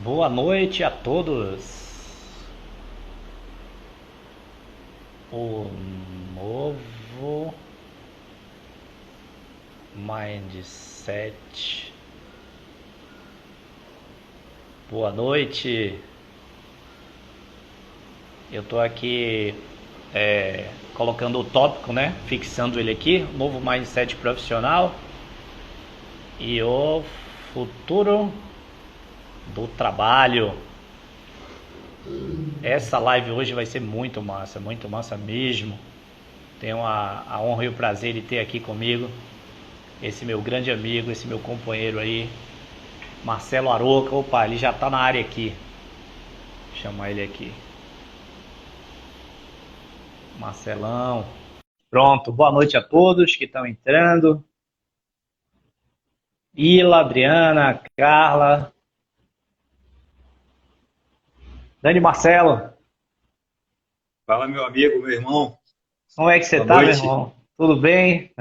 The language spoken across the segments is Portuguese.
Boa noite a todos. O novo mindset. Boa noite. Eu tô aqui colocando o tópico, né? Fixando ele aqui. Novo mindset profissional e o futuro do trabalho. Essa live hoje vai ser muito massa mesmo. Tenho a honra e o prazer de ter aqui comigo esse meu grande amigo, esse meu companheiro aí, Marcelo Aroca. Opa, ele já tá na área aqui. Vou chamar ele aqui. Marcelão. Pronto, boa noite a todos que estão entrando. Ila, Adriana, Carla, Dani, Marcelo. Fala, meu amigo, meu irmão. Como é que você Boa tá, meu noite. irmão? Tudo bem?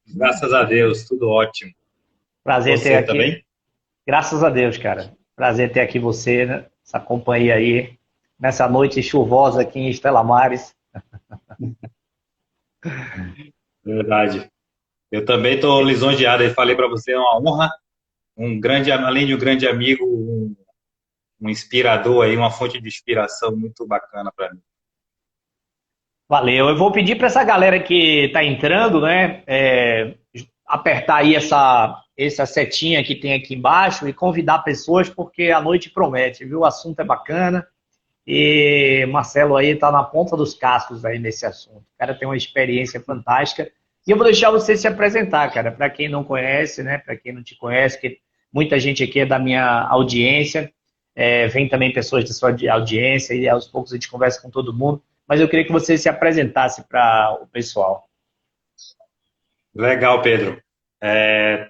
Graças a Deus, tudo ótimo. Prazer ter Você aqui. também? Graças a Deus, cara. Prazer ter aqui você, né? Essa companhia aí, nessa noite chuvosa aqui em Estela Maris. Verdade. Eu também estou lisonjeado. Eu falei para você, é uma honra. Além de um grande amigo, um inspirador aí, uma fonte de inspiração muito bacana para mim. Valeu. Eu vou pedir para essa galera que está entrando, né, apertar aí essa setinha que tem aqui embaixo e convidar pessoas, porque a noite promete, viu? O assunto é bacana e Marcelo aí está na ponta dos cascos aí nesse assunto. O cara tem uma experiência fantástica. E eu vou deixar você se apresentar, cara, para quem não conhece, né, para quem não te conhece, que muita gente aqui é da minha audiência, vem também pessoas da sua audiência e aos poucos a gente conversa com todo mundo. Mas eu queria que você se apresentasse para o pessoal. Legal, Pedro.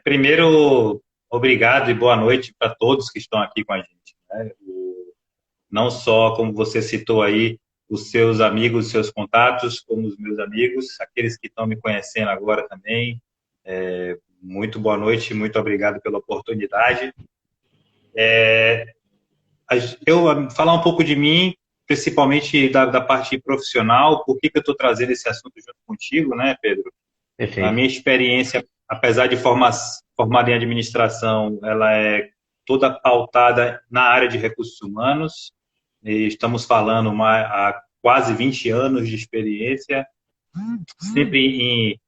Primeiro, obrigado e boa noite para todos que estão aqui com a gente, né? Não só, como você citou aí, os seus amigos, os seus contatos, como os meus amigos, aqueles que estão me conhecendo agora também. Muito boa noite, muito obrigado pela oportunidade. Eu falar um pouco de mim, principalmente da parte profissional, por que eu estou trazendo esse assunto junto contigo, né, Pedro? A Perfeito. minha experiência, apesar de formada em administração, ela é toda pautada na área de recursos humanos. E estamos falando há quase 20 anos de experiência, sempre em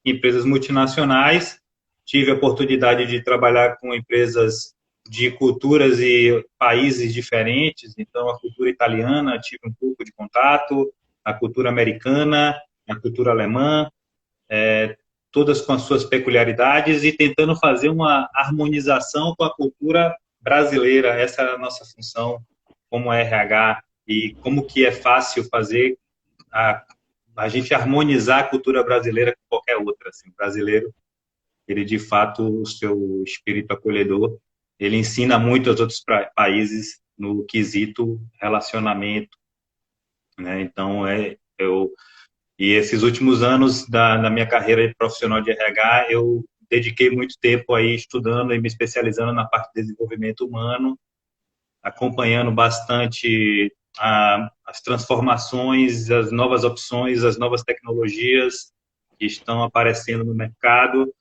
empresas multinacionais. Tive a oportunidade de trabalhar com empresas de culturas e países diferentes, então a cultura italiana tive um pouco de contato, a cultura americana, a cultura alemã, todas com as suas peculiaridades e tentando fazer uma harmonização com a cultura brasileira. Essa é a nossa função como RH e como que é fácil fazer a, a gente harmonizar a cultura brasileira com qualquer outra. Assim, o brasileiro, ele de fato, o seu espírito acolhedor, ele ensina muito aos outros países no quesito relacionamento, né? Então, e esses últimos anos da minha carreira profissional de RH, eu dediquei muito tempo aí estudando e me especializando na parte de desenvolvimento humano, acompanhando bastante as transformações, as novas opções, as novas tecnologias que estão aparecendo no mercado,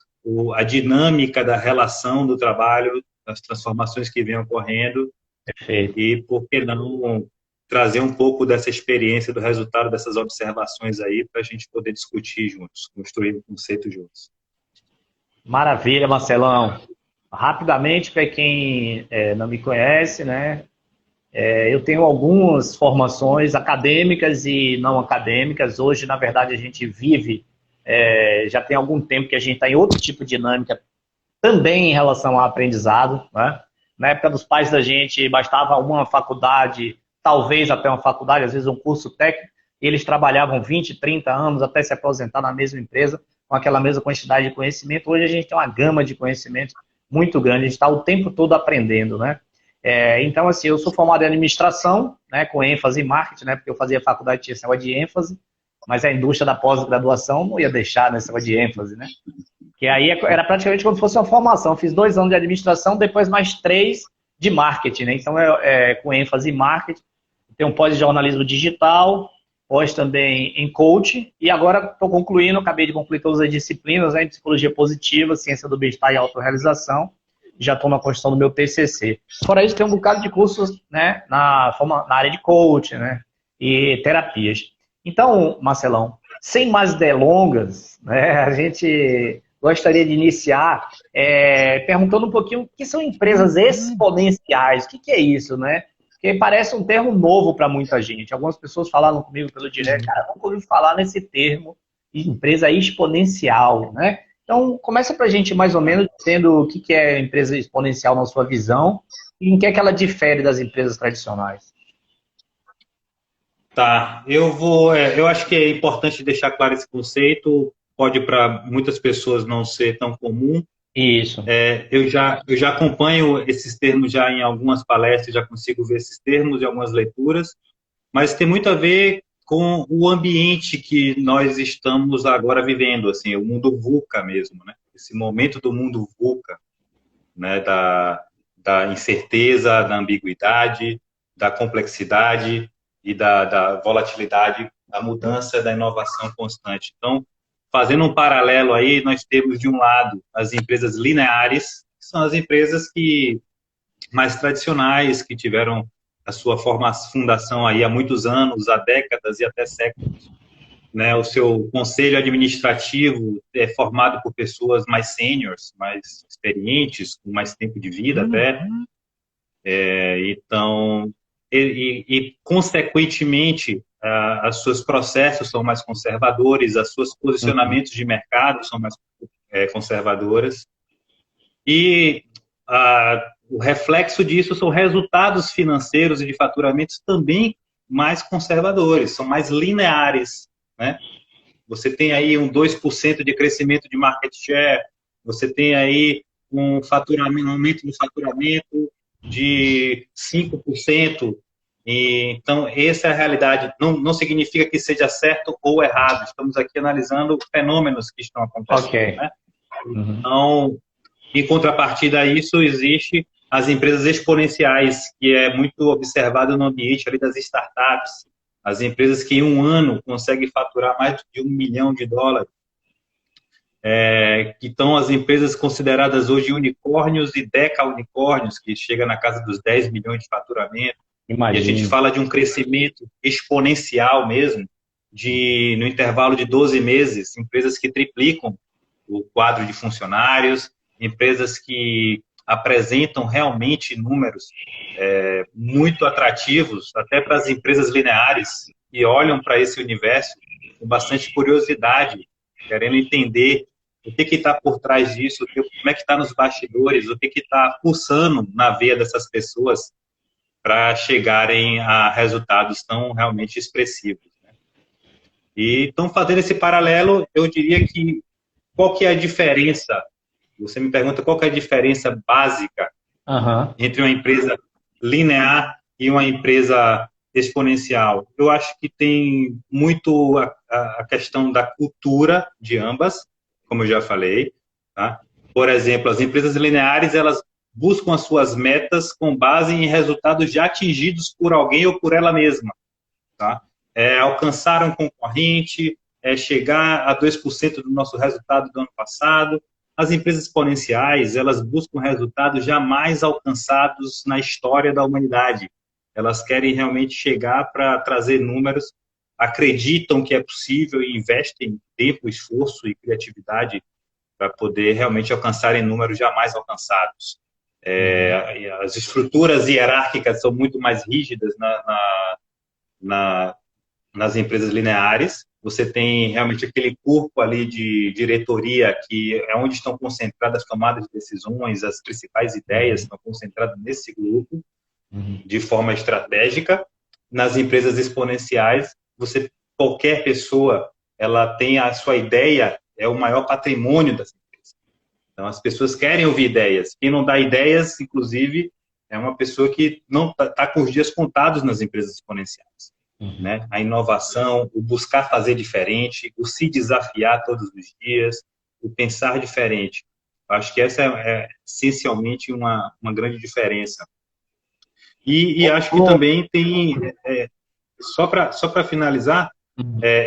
a dinâmica da relação do trabalho, as transformações que vêm ocorrendo Perfeito. e, por que não, trazer um pouco dessa experiência, do resultado dessas observações aí, para a gente poder discutir juntos, construir um conceito juntos. Maravilha, Marcelão. Rapidamente, para quem não me conhece, né? Eu tenho algumas formações acadêmicas e não acadêmicas. Hoje, na verdade, a gente vive, já tem algum tempo que a gente está em outro tipo de dinâmica também em relação ao aprendizado, né? Na época dos pais da gente, bastava uma faculdade, talvez até uma faculdade, às vezes um curso técnico, e eles trabalhavam 20, 30 anos até se aposentar na mesma empresa, com aquela mesma quantidade de conhecimento. Hoje a gente tem uma gama de conhecimentos muito grande, a gente está o tempo todo aprendendo, né? Então, assim, eu sou formado em administração, né, com ênfase em marketing, né, porque eu fazia faculdade, tinha esse negócio de ênfase, mas a indústria da pós-graduação não ia deixar nesse negócio de ênfase, né? Que aí era praticamente como se fosse uma formação. Fiz 2 anos de administração, depois mais 3 de marketing, né? Então, com ênfase em marketing. Tem um pós-jornalismo digital, pós também em coaching, e agora estou concluindo, acabei de concluir todas as disciplinas, né, em psicologia positiva, ciência do bem-estar e autorrealização, já estou na construção do meu TCC. Fora isso, tem um bocado de cursos, né, na área de coaching, né, e terapias. Então, Marcelão, sem mais delongas, né, a gente gostaria de iniciar perguntando um pouquinho o que são empresas exponenciais, o que é isso, né? Porque parece um termo novo para muita gente. Algumas pessoas falaram comigo pelo direct, cara, nunca ouvi falar nesse termo, empresa exponencial, né? Então, começa para a gente mais ou menos dizendo o que é empresa exponencial na sua visão e em que é que ela difere das empresas tradicionais. Tá, eu acho que é importante deixar claro esse conceito, pode para muitas pessoas não ser tão comum. Isso. Eu já acompanho esses termos já em algumas palestras, já consigo ver esses termos em algumas leituras, mas tem muito a ver com o ambiente que nós estamos agora vivendo, assim, o mundo VUCA mesmo, né? Esse momento do mundo VUCA, né? Da incerteza, da ambiguidade, da complexidade e da volatilidade, da mudança, da inovação constante. Então, fazendo um paralelo aí, nós temos de um lado as empresas lineares, que são as empresas mais tradicionais, que tiveram a sua fundação aí há muitos anos, há décadas e até séculos. Né? O seu conselho administrativo é formado por pessoas mais seniors, mais experientes, com mais tempo de vida até. Então, consequentemente, os seus processos são mais conservadores, os seus posicionamentos de mercado são mais conservadoras. E o reflexo disso são resultados financeiros e de faturamentos também mais conservadores, são mais lineares, né? Você tem aí um 2% de crescimento de market share, você tem aí um aumento do faturamento de 5%. Então, essa é a realidade. Não significa que seja certo ou errado. Estamos aqui analisando fenômenos que estão acontecendo. Ok. Né? Então, em contrapartida a isso, existe as empresas exponenciais, que é muito observado no ambiente ali das startups. As empresas que em um ano conseguem faturar mais de $1 milhão. Que estão as empresas consideradas hoje unicórnios e deca-unicórnios, que chega na casa dos 10 milhões de faturamento. Imagina. E a gente fala de um crescimento exponencial mesmo, no intervalo de 12 meses, empresas que triplicam o quadro de funcionários, empresas que apresentam realmente números muito atrativos, até para as empresas lineares, que olham para esse universo com bastante curiosidade, querendo entender o que está por trás disso, como é que está nos bastidores, o que está pulsando na veia dessas pessoas para chegarem a resultados tão realmente expressivos. Né? E então, fazendo esse paralelo, eu diria que qual que é a diferença? Você me pergunta qual que é a diferença básica entre uma empresa linear e uma empresa exponencial. Eu acho que tem muito a questão da cultura de ambas, como eu já falei. Tá? Por exemplo, as empresas lineares, elas buscam as suas metas com base em resultados já atingidos por alguém ou por ela mesma. Tá? Alcançar um concorrente, chegar a 2% do nosso resultado do ano passado. As empresas exponenciais, elas buscam resultados jamais alcançados na história da humanidade. Elas querem realmente chegar para trazer números, acreditam que é possível e investem tempo, esforço e criatividade para poder realmente alcançarem números jamais alcançados. As estruturas hierárquicas são muito mais rígidas nas empresas lineares. Você tem realmente aquele corpo ali de diretoria que é onde estão concentradas as tomadas de decisões, as principais ideias estão concentradas nesse grupo de forma estratégica. Nas empresas exponenciais, qualquer pessoa, ela tem a sua ideia, é o maior patrimônio das empresas. Então, as pessoas querem ouvir ideias. Quem não dá ideias, inclusive, é uma pessoa que não está com os dias contados nas empresas exponenciais. Né? A inovação, o buscar fazer diferente, o se desafiar todos os dias, o pensar diferente. Acho que essa é essencialmente uma grande diferença E acho que também tem, só para finalizar,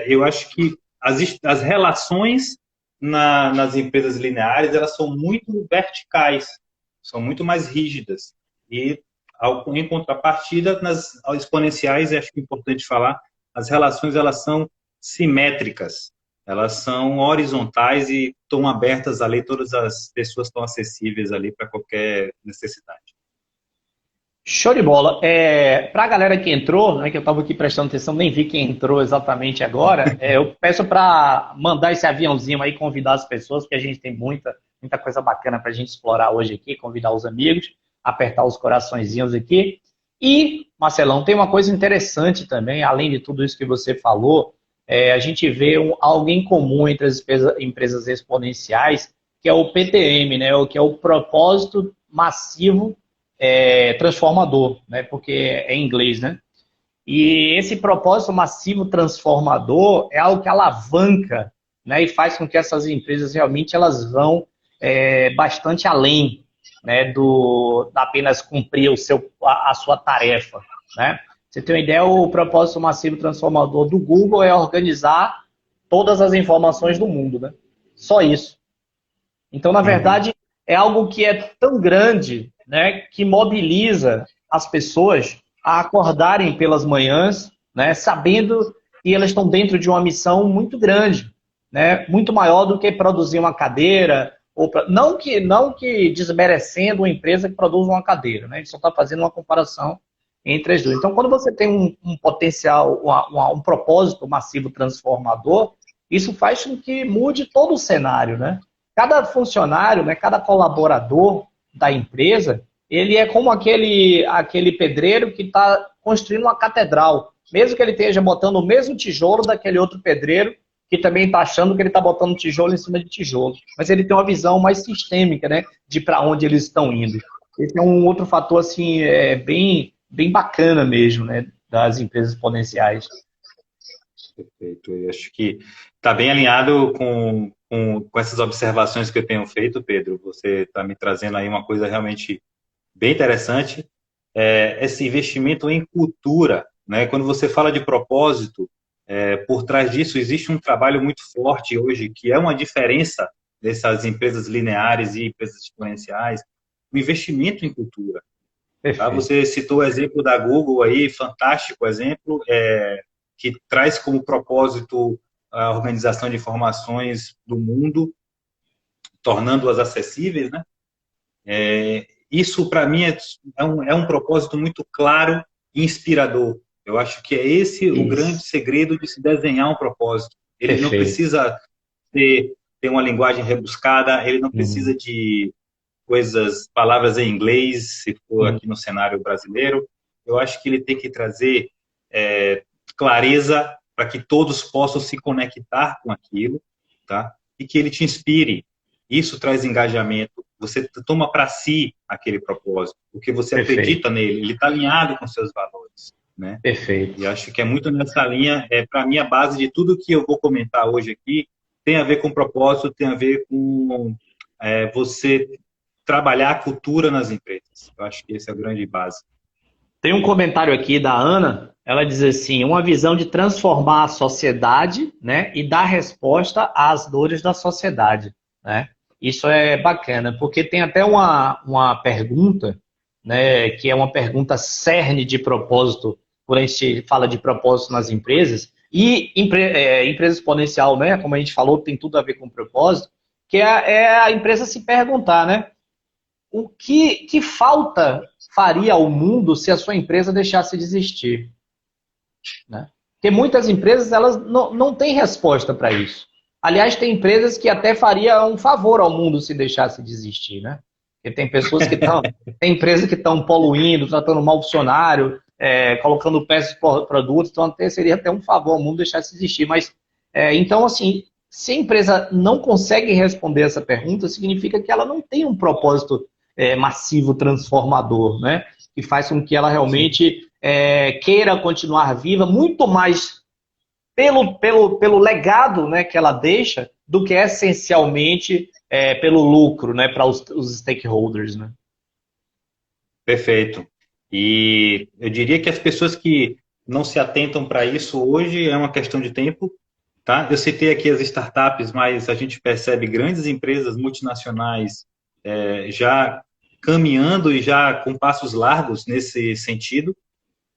eu acho que as relações nas empresas lineares, elas são muito verticais, são muito mais rígidas. E, em contrapartida, nas exponenciais, acho que é importante falar, as relações elas são simétricas, elas são horizontais e estão abertas ali, todas as pessoas estão acessíveis ali para qualquer necessidade. Show de bola. Para a galera que entrou, né, que eu estava aqui prestando atenção, nem vi quem entrou exatamente agora, eu peço para mandar esse aviãozinho aí, convidar as pessoas, porque a gente tem muita coisa bacana para a gente explorar hoje aqui, convidar os amigos, apertar os coraçõezinhos aqui. E, Marcelão, tem uma coisa interessante também, além de tudo isso que você falou, a gente vê algo em comum entre as empresas exponenciais, que é o PTM, né, que é o propósito massivo transformador, né? Porque é em inglês, né? E esse propósito massivo transformador é algo que alavanca, né? E faz com que essas empresas realmente elas vão bastante além, né? Da apenas cumprir a sua tarefa, né? Você tem uma ideia, o propósito massivo transformador do Google é organizar todas as informações do mundo, né? Só isso. Então, na verdade, é algo que é tão grande, né, que mobiliza as pessoas a acordarem pelas manhãs, né, sabendo que elas estão dentro de uma missão muito grande, né, muito maior do que produzir uma cadeira, não que desmerecendo uma empresa que produz uma cadeira, né, a gente só está fazendo uma comparação entre as duas. Então, quando você tem um potencial, um propósito massivo transformador, isso faz com que mude todo o cenário, né? Cada funcionário, né, cada colaborador da empresa, ele é como aquele pedreiro que está construindo uma catedral. Mesmo que ele esteja botando o mesmo tijolo daquele outro pedreiro que também está achando que ele está botando tijolo em cima de tijolo. Mas ele tem uma visão mais sistêmica, né, de para onde eles estão indo. Esse é um outro fator assim, bem bacana mesmo, né, das empresas exponenciais. Perfeito. Eu acho que está bem alinhado com essas observações que eu tenho feito, Pedro. Você está me trazendo aí uma coisa realmente bem interessante. Esse investimento em cultura, né? Quando você fala de propósito, por trás disso existe um trabalho muito forte hoje, que é uma diferença dessas empresas lineares e empresas exponenciais, o investimento em cultura. Tá? Você citou o exemplo da Google aí, fantástico exemplo, que traz como propósito a organização de informações do mundo, tornando-as acessíveis, né? Isso, para mim, é um propósito muito claro e inspirador. Eu acho que é esse o grande segredo de se desenhar um propósito. Ele não precisa ter uma linguagem rebuscada, ele não precisa de palavras em inglês, se for aqui no cenário brasileiro. Eu acho que ele tem que trazer clareza para que todos possam se conectar com aquilo, tá? E que ele te inspire. Isso traz engajamento. Você toma para si aquele propósito, porque você acredita nele, ele está alinhado com seus valores, né? Perfeito. E acho que é muito nessa linha, para mim, a base de tudo que eu vou comentar hoje aqui tem a ver com propósito, tem a ver com você trabalhar a cultura nas empresas. Eu acho que esse é a grande base. Tem um comentário aqui da Ana, ela diz assim, uma visão de transformar a sociedade, né, e dar resposta às dores da sociedade, né? Isso é bacana, porque tem até uma pergunta, né, que é uma pergunta cerne de propósito, quando a gente fala de propósito nas empresas, e empresa exponencial, né, como a gente falou, tem tudo a ver com propósito, que é a empresa se perguntar, né, o que falta faria ao mundo se a sua empresa deixasse de existir? Né? Porque muitas empresas elas não têm resposta para isso. Aliás, tem empresas que até faria um favor ao mundo se deixasse de existir, né? Porque tem pessoas que estão, tem empresas que estão poluindo, tratando mal o funcionário, colocando péssimos produtos, então seria até um favor ao mundo deixar de existir. Mas, então, assim, se a empresa não consegue responder essa pergunta, significa que ela não tem um propósito massivo transformador, né? Que faz com que ela realmente queira continuar viva, muito mais pelo legado, né, que ela deixa, do que essencialmente pelo lucro, né, para os stakeholders. Né? Perfeito. E eu diria que as pessoas que não se atentam para isso hoje é uma questão de tempo, tá? Eu citei aqui as startups, mas a gente percebe grandes empresas multinacionais já caminhando e já com passos largos nesse sentido,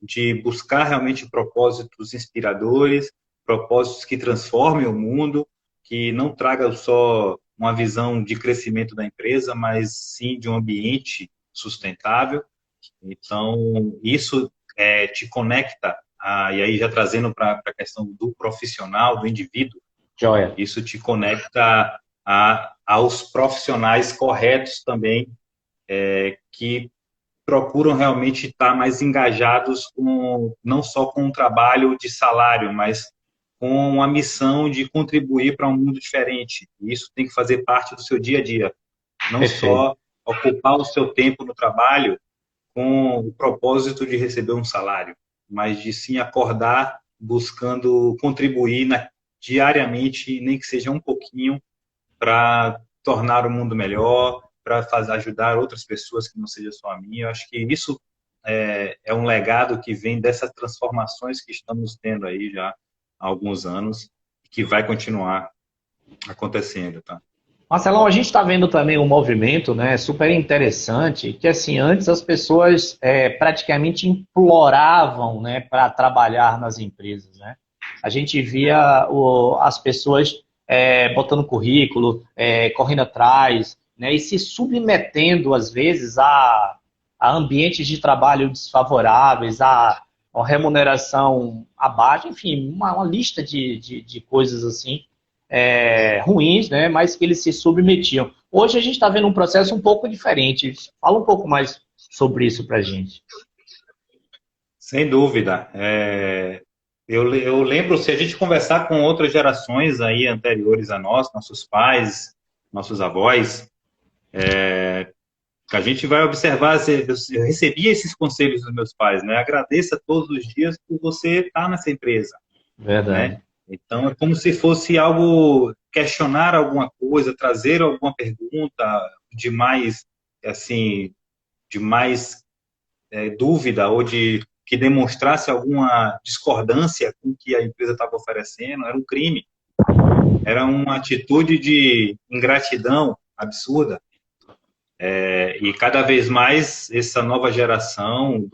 de buscar realmente propósitos inspiradores, propósitos que transformem o mundo, que não tragam só uma visão de crescimento da empresa, mas sim de um ambiente sustentável. Então, isso te conecta, e aí já trazendo para a questão do profissional, do indivíduo, Joia. isso te conecta aos profissionais corretos também, que procuram realmente estar mais engajados não só com o trabalho de salário, mas com a missão de contribuir para um mundo diferente. E isso tem que fazer parte do seu dia a dia, não Perfeito. só ocupar o seu tempo no trabalho com o propósito de receber um salário, mas de sim acordar buscando contribuir diariamente, nem que seja um pouquinho, para tornar o mundo melhor, para ajudar outras pessoas que não seja só a minha. Eu acho que isso é um legado que vem dessas transformações que estamos tendo aí já há alguns anos e que vai continuar acontecendo, tá? Marcelão, a gente está vendo também um movimento, né, super interessante, que assim, antes as pessoas praticamente imploravam, né, para trabalhar nas empresas, né? A gente via as pessoas botando currículo, correndo atrás, né, e se submetendo, às vezes, a ambientes de trabalho desfavoráveis, a uma remuneração abaixo, enfim, uma lista de coisas assim ruins, né, mas que eles se submetiam. Hoje a gente está vendo um processo um pouco diferente. Fala um pouco mais sobre isso para a gente. Sem dúvida. Eu lembro, se a gente conversar com outras gerações aí anteriores a nós, nossos pais, nossos avós, a gente vai observar, eu recebia esses conselhos dos meus pais, né? Agradeça todos os dias por você estar nessa empresa, Verdade. né? Então, é como se fosse algo, questionar alguma coisa, trazer alguma pergunta de mais, assim, de mais dúvida ou de que demonstrasse alguma discordância com o que a empresa estava oferecendo, era um crime, era uma atitude de ingratidão absurda. E cada vez mais essa nova geração,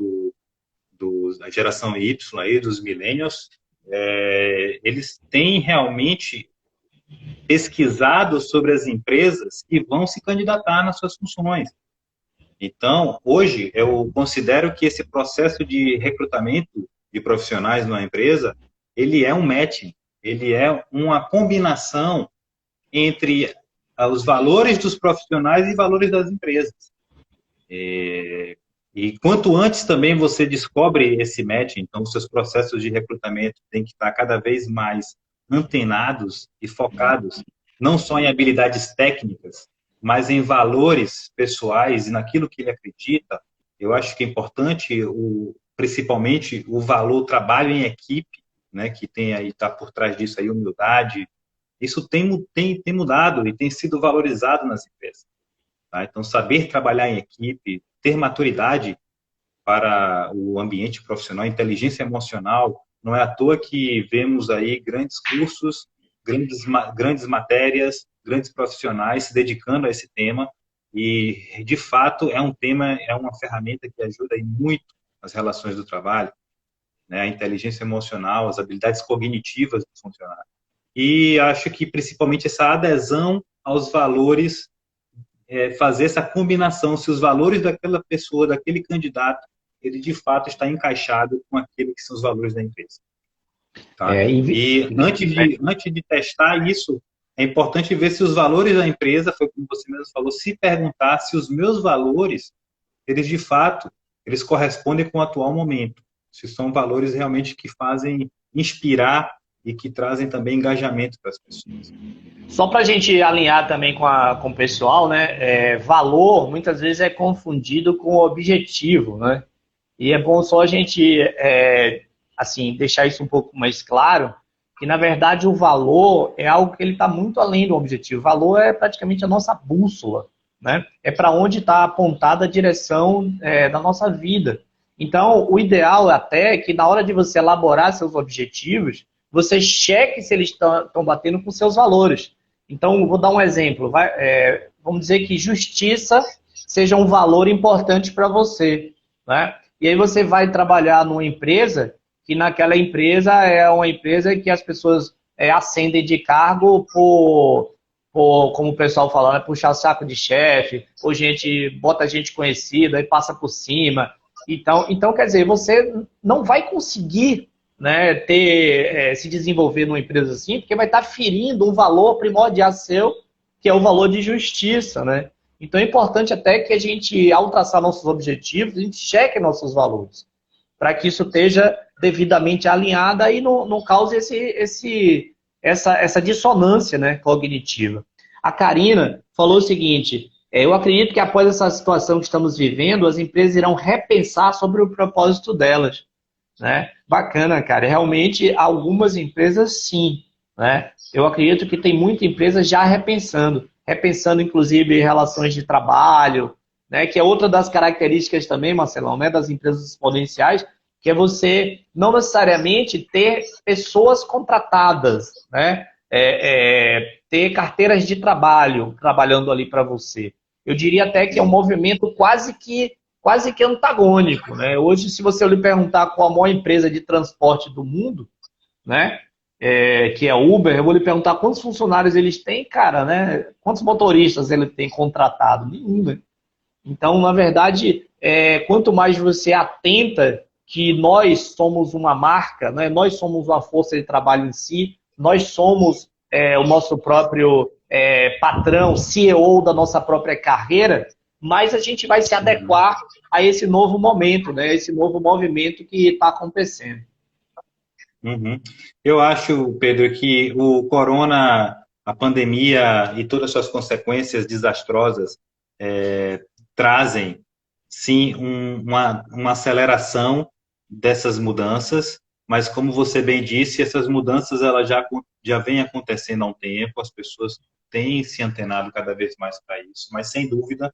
a geração Y aí, dos millennials, eles têm realmente pesquisado sobre as empresas que vão se candidatar nas suas funções. Então, hoje, eu considero que esse processo de recrutamento de profissionais numa empresa, ele é um matching, ele é uma combinação entre os valores dos profissionais e valores das empresas. E quanto antes também você descobre esse match, então os seus processos de recrutamento têm que estar cada vez mais antenados e focados, não só em habilidades técnicas, mas em valores pessoais e naquilo que ele acredita. Eu acho que é importante, principalmente, o valor trabalho em equipe, né, que tem aí, está por trás disso aí, humildade. Isso tem mudado e tem sido valorizado nas empresas. Tá? Então, saber trabalhar em equipe, ter maturidade para o ambiente profissional, inteligência emocional, não é à toa que vemos aí grandes cursos, grandes matérias, grandes profissionais se dedicando a esse tema e, de fato, é um tema, é uma ferramenta que ajuda aí muito nas relações do trabalho, né? A inteligência emocional, as habilidades cognitivas do funcionário. E acho que, principalmente, essa adesão aos valores, fazer essa combinação, se os valores daquela pessoa, daquele candidato, ele de fato está encaixado com aquele que são os valores da empresa. Tá? E antes de testar isso, é importante ver se os valores da empresa, foi como você mesmo falou, se perguntar se os meus valores, eles de fato, eles correspondem com o atual momento. Se são valores realmente que fazem inspirar e que trazem também engajamento para as pessoas. Só para a gente alinhar também com o pessoal, né? Valor muitas vezes é confundido com objetivo, né? E é bom só a gente assim deixar isso um pouco mais claro, que na verdade o valor é algo que ele está muito além do objetivo. O valor é praticamente a nossa bússola, né? É para onde está apontada a direção da nossa vida. Então, o ideal até é que na hora de você elaborar seus objetivos, você cheque se eles estão batendo com seus valores. Então, vou dar um exemplo. Vamos dizer que justiça seja um valor importante para você, né? E aí você vai trabalhar numa empresa que naquela empresa é uma empresa que as pessoas ascendem de cargo como o pessoal fala, né, puxar saco de chefe, ou bota gente conhecida e passa por cima. Então, quer dizer, você não vai conseguir, né, se desenvolver numa empresa assim, porque vai estar ferindo um valor primordial seu, que é o valor de justiça, né? Então é importante até que a gente, ao traçar nossos objetivos, a gente cheque nossos valores, para que isso esteja devidamente alinhado e não cause essa dissonância, né, cognitiva. A Karina falou o seguinte: eu acredito que após essa situação que estamos vivendo, as empresas irão repensar sobre o propósito delas. Né? Bacana, cara. Realmente, algumas empresas, sim. Né? Eu acredito que tem muita empresa já repensando inclusive relações de trabalho, né? Que é outra das características também, Marcelão, né? Das empresas exponenciais, que é você não necessariamente ter pessoas contratadas, né? Ter carteiras de trabalho trabalhando ali para você. Eu diria até que é um movimento quase que antagônico, né? Hoje, se você lhe perguntar qual a maior empresa de transporte do mundo, né? Que é Uber, eu vou lhe perguntar quantos funcionários eles têm, cara, né? Quantos motoristas ele tem contratado? Nenhum, né? Então, na verdade, quanto mais você atenta que nós somos uma marca, né? Nós somos uma força de trabalho em si, nós somos o nosso próprio patrão, CEO da nossa própria carreira, mais a gente vai se adequar a esse novo momento, né? Esse novo movimento que está acontecendo. Uhum. Eu acho, Pedro, que o corona, a pandemia e todas as suas consequências desastrosas trazem, sim, uma aceleração dessas mudanças, mas como você bem disse, essas mudanças elas já vêm acontecendo há um tempo, as pessoas têm se antenado cada vez mais para isso, mas sem dúvida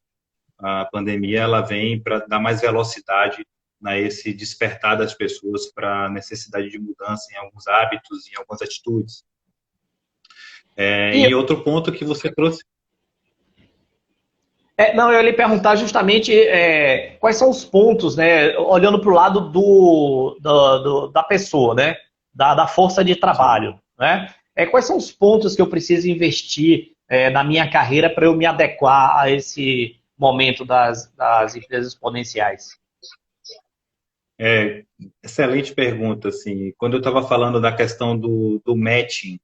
a pandemia ela vem para dar mais velocidade esse despertar das pessoas para a necessidade de mudança em alguns hábitos, em algumas atitudes. E outro ponto que você trouxe. Não, eu ia lhe perguntar justamente quais são os pontos, né, olhando para o lado da pessoa, né, da força de trabalho. Né? Quais são os pontos que eu preciso investir na minha carreira para eu me adequar a esse momento das empresas exponenciais? Excelente pergunta. Assim, quando eu estava falando da questão do matching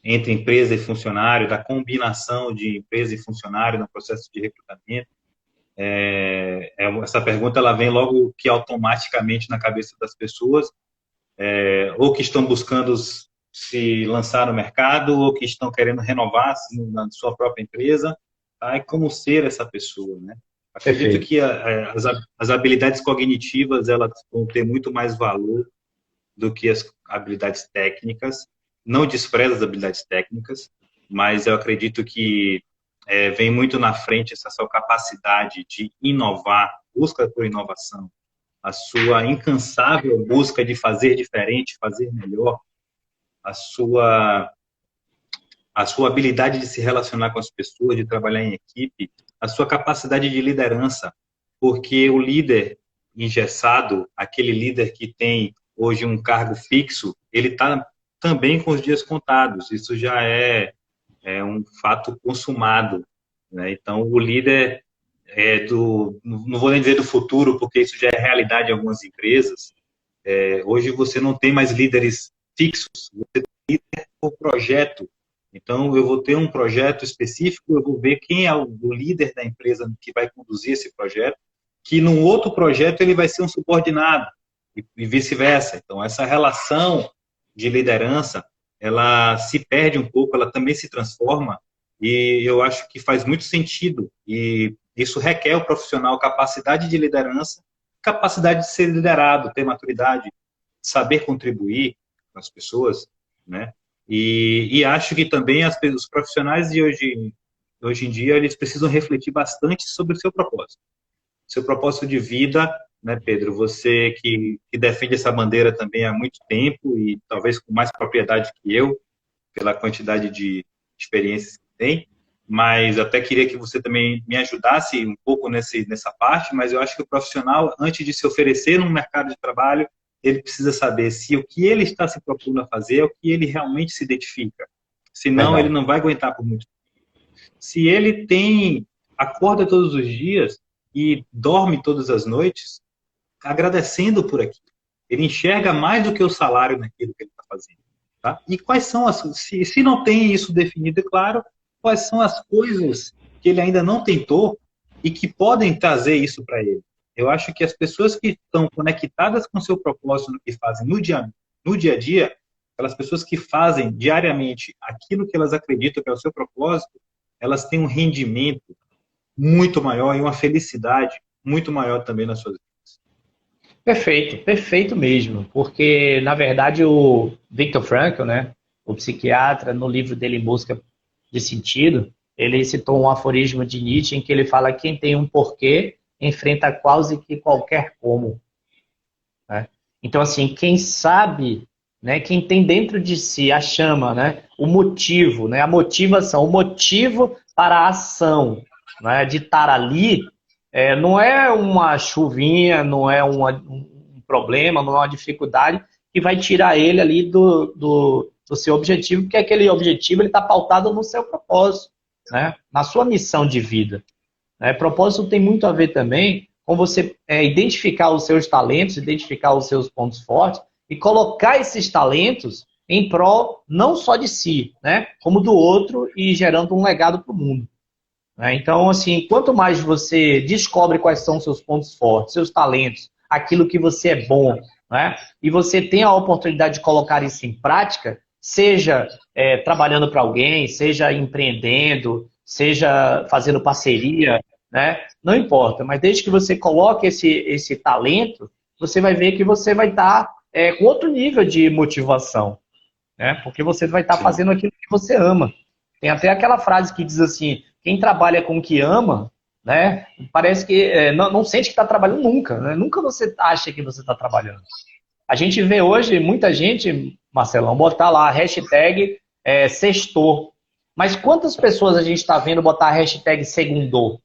entre empresa e funcionário, da combinação de empresa e funcionário no processo de recrutamento, essa pergunta ela vem logo que automaticamente na cabeça das pessoas, ou que estão buscando se lançar no mercado, ou que estão querendo renovar na sua própria empresa, tá? E como ser essa pessoa, né? Acredito Perfeito. que as habilidades cognitivas elas vão ter muito mais valor do que as habilidades técnicas. Não desprezo as habilidades técnicas, mas eu acredito que vem muito na frente essa sua capacidade de inovar, busca por inovação, a sua incansável busca de fazer diferente, fazer melhor, a sua habilidade de se relacionar com as pessoas, de trabalhar em equipe, a sua capacidade de liderança, porque o líder engessado, aquele líder que tem hoje um cargo fixo, ele está também com os dias contados. Isso já é um fato consumado, né? Então, o líder não vou nem dizer do futuro, porque isso já é realidade em algumas empresas. Hoje você não tem mais líderes fixos, você tem líder por projeto. Então, eu vou ter um projeto específico, eu vou ver quem é o líder da empresa que vai conduzir esse projeto, que num outro projeto ele vai ser um subordinado, e vice-versa. Então, essa relação de liderança, ela se perde um pouco, ela também se transforma, e eu acho que faz muito sentido, e isso requer o profissional capacidade de liderança, capacidade de ser liderado, ter maturidade, saber contribuir com as pessoas, né? E acho que também os profissionais de hoje em dia, eles precisam refletir bastante sobre o seu propósito. seu propósito de vida, né, Pedro? Você que defende essa bandeira também há muito tempo e talvez com mais propriedade que eu, pela quantidade de experiências que tem, mas eu até queria que você também me ajudasse um pouco nessa parte, mas eu acho que o profissional, antes de se oferecer no mercado de trabalho, ele precisa saber se o que ele está se propondo a fazer é o que ele realmente se identifica. Senão, ele Verdade. não vai aguentar por muito tempo. Se ele acorda todos os dias e dorme todas as noites, agradecendo por aquilo. Ele enxerga mais do que o salário naquilo que ele está fazendo. Tá? E quais são se não tem isso definido, é claro, quais são as coisas que ele ainda não tentou e que podem trazer isso para ele? Eu acho que as pessoas que estão conectadas com o seu propósito no que fazem no dia a dia, aquelas pessoas que fazem diariamente aquilo que elas acreditam que é o seu propósito, elas têm um rendimento muito maior e uma felicidade muito maior também nas suas vidas. Perfeito, perfeito mesmo, porque na verdade o Viktor Frankl, né, o psiquiatra, no livro dele Em Busca de Sentido, ele citou um aforismo de Nietzsche em que ele fala que quem tem um porquê enfrenta quase que qualquer como, né? Então assim, quem sabe, né, quem tem dentro de si a chama, né, o motivo, né, a motivação, o motivo para a ação, né, de estar ali. Não é uma chuvinha, não é um problema, não é uma dificuldade que vai tirar ele ali do seu objetivo, porque aquele objetivo está pautado no seu propósito, né? Na sua missão de vida. Né? Propósito tem muito a ver também com você identificar os seus talentos, identificar os seus pontos fortes e colocar esses talentos em prol não só de si, né? Como do outro e gerando um legado para o mundo. Então, assim, quanto mais você descobre quais são os seus pontos fortes, seus talentos, aquilo que você é bom, né? E você tem a oportunidade de colocar isso em prática, seja trabalhando para alguém, seja empreendendo, seja fazendo parceria, né? Não importa, mas desde que você coloque esse talento, você vai ver que você vai estar com outro nível de motivação, né? Porque você vai estar Sim. fazendo aquilo que você ama. Tem até aquela frase que diz assim: quem trabalha com o que ama, né, parece que não sente que está trabalhando nunca, né? Nunca você acha que você está trabalhando. A gente vê hoje muita gente, Marcelão, botar lá a hashtag sextou. Mas quantas pessoas a gente está vendo botar a hashtag segundou?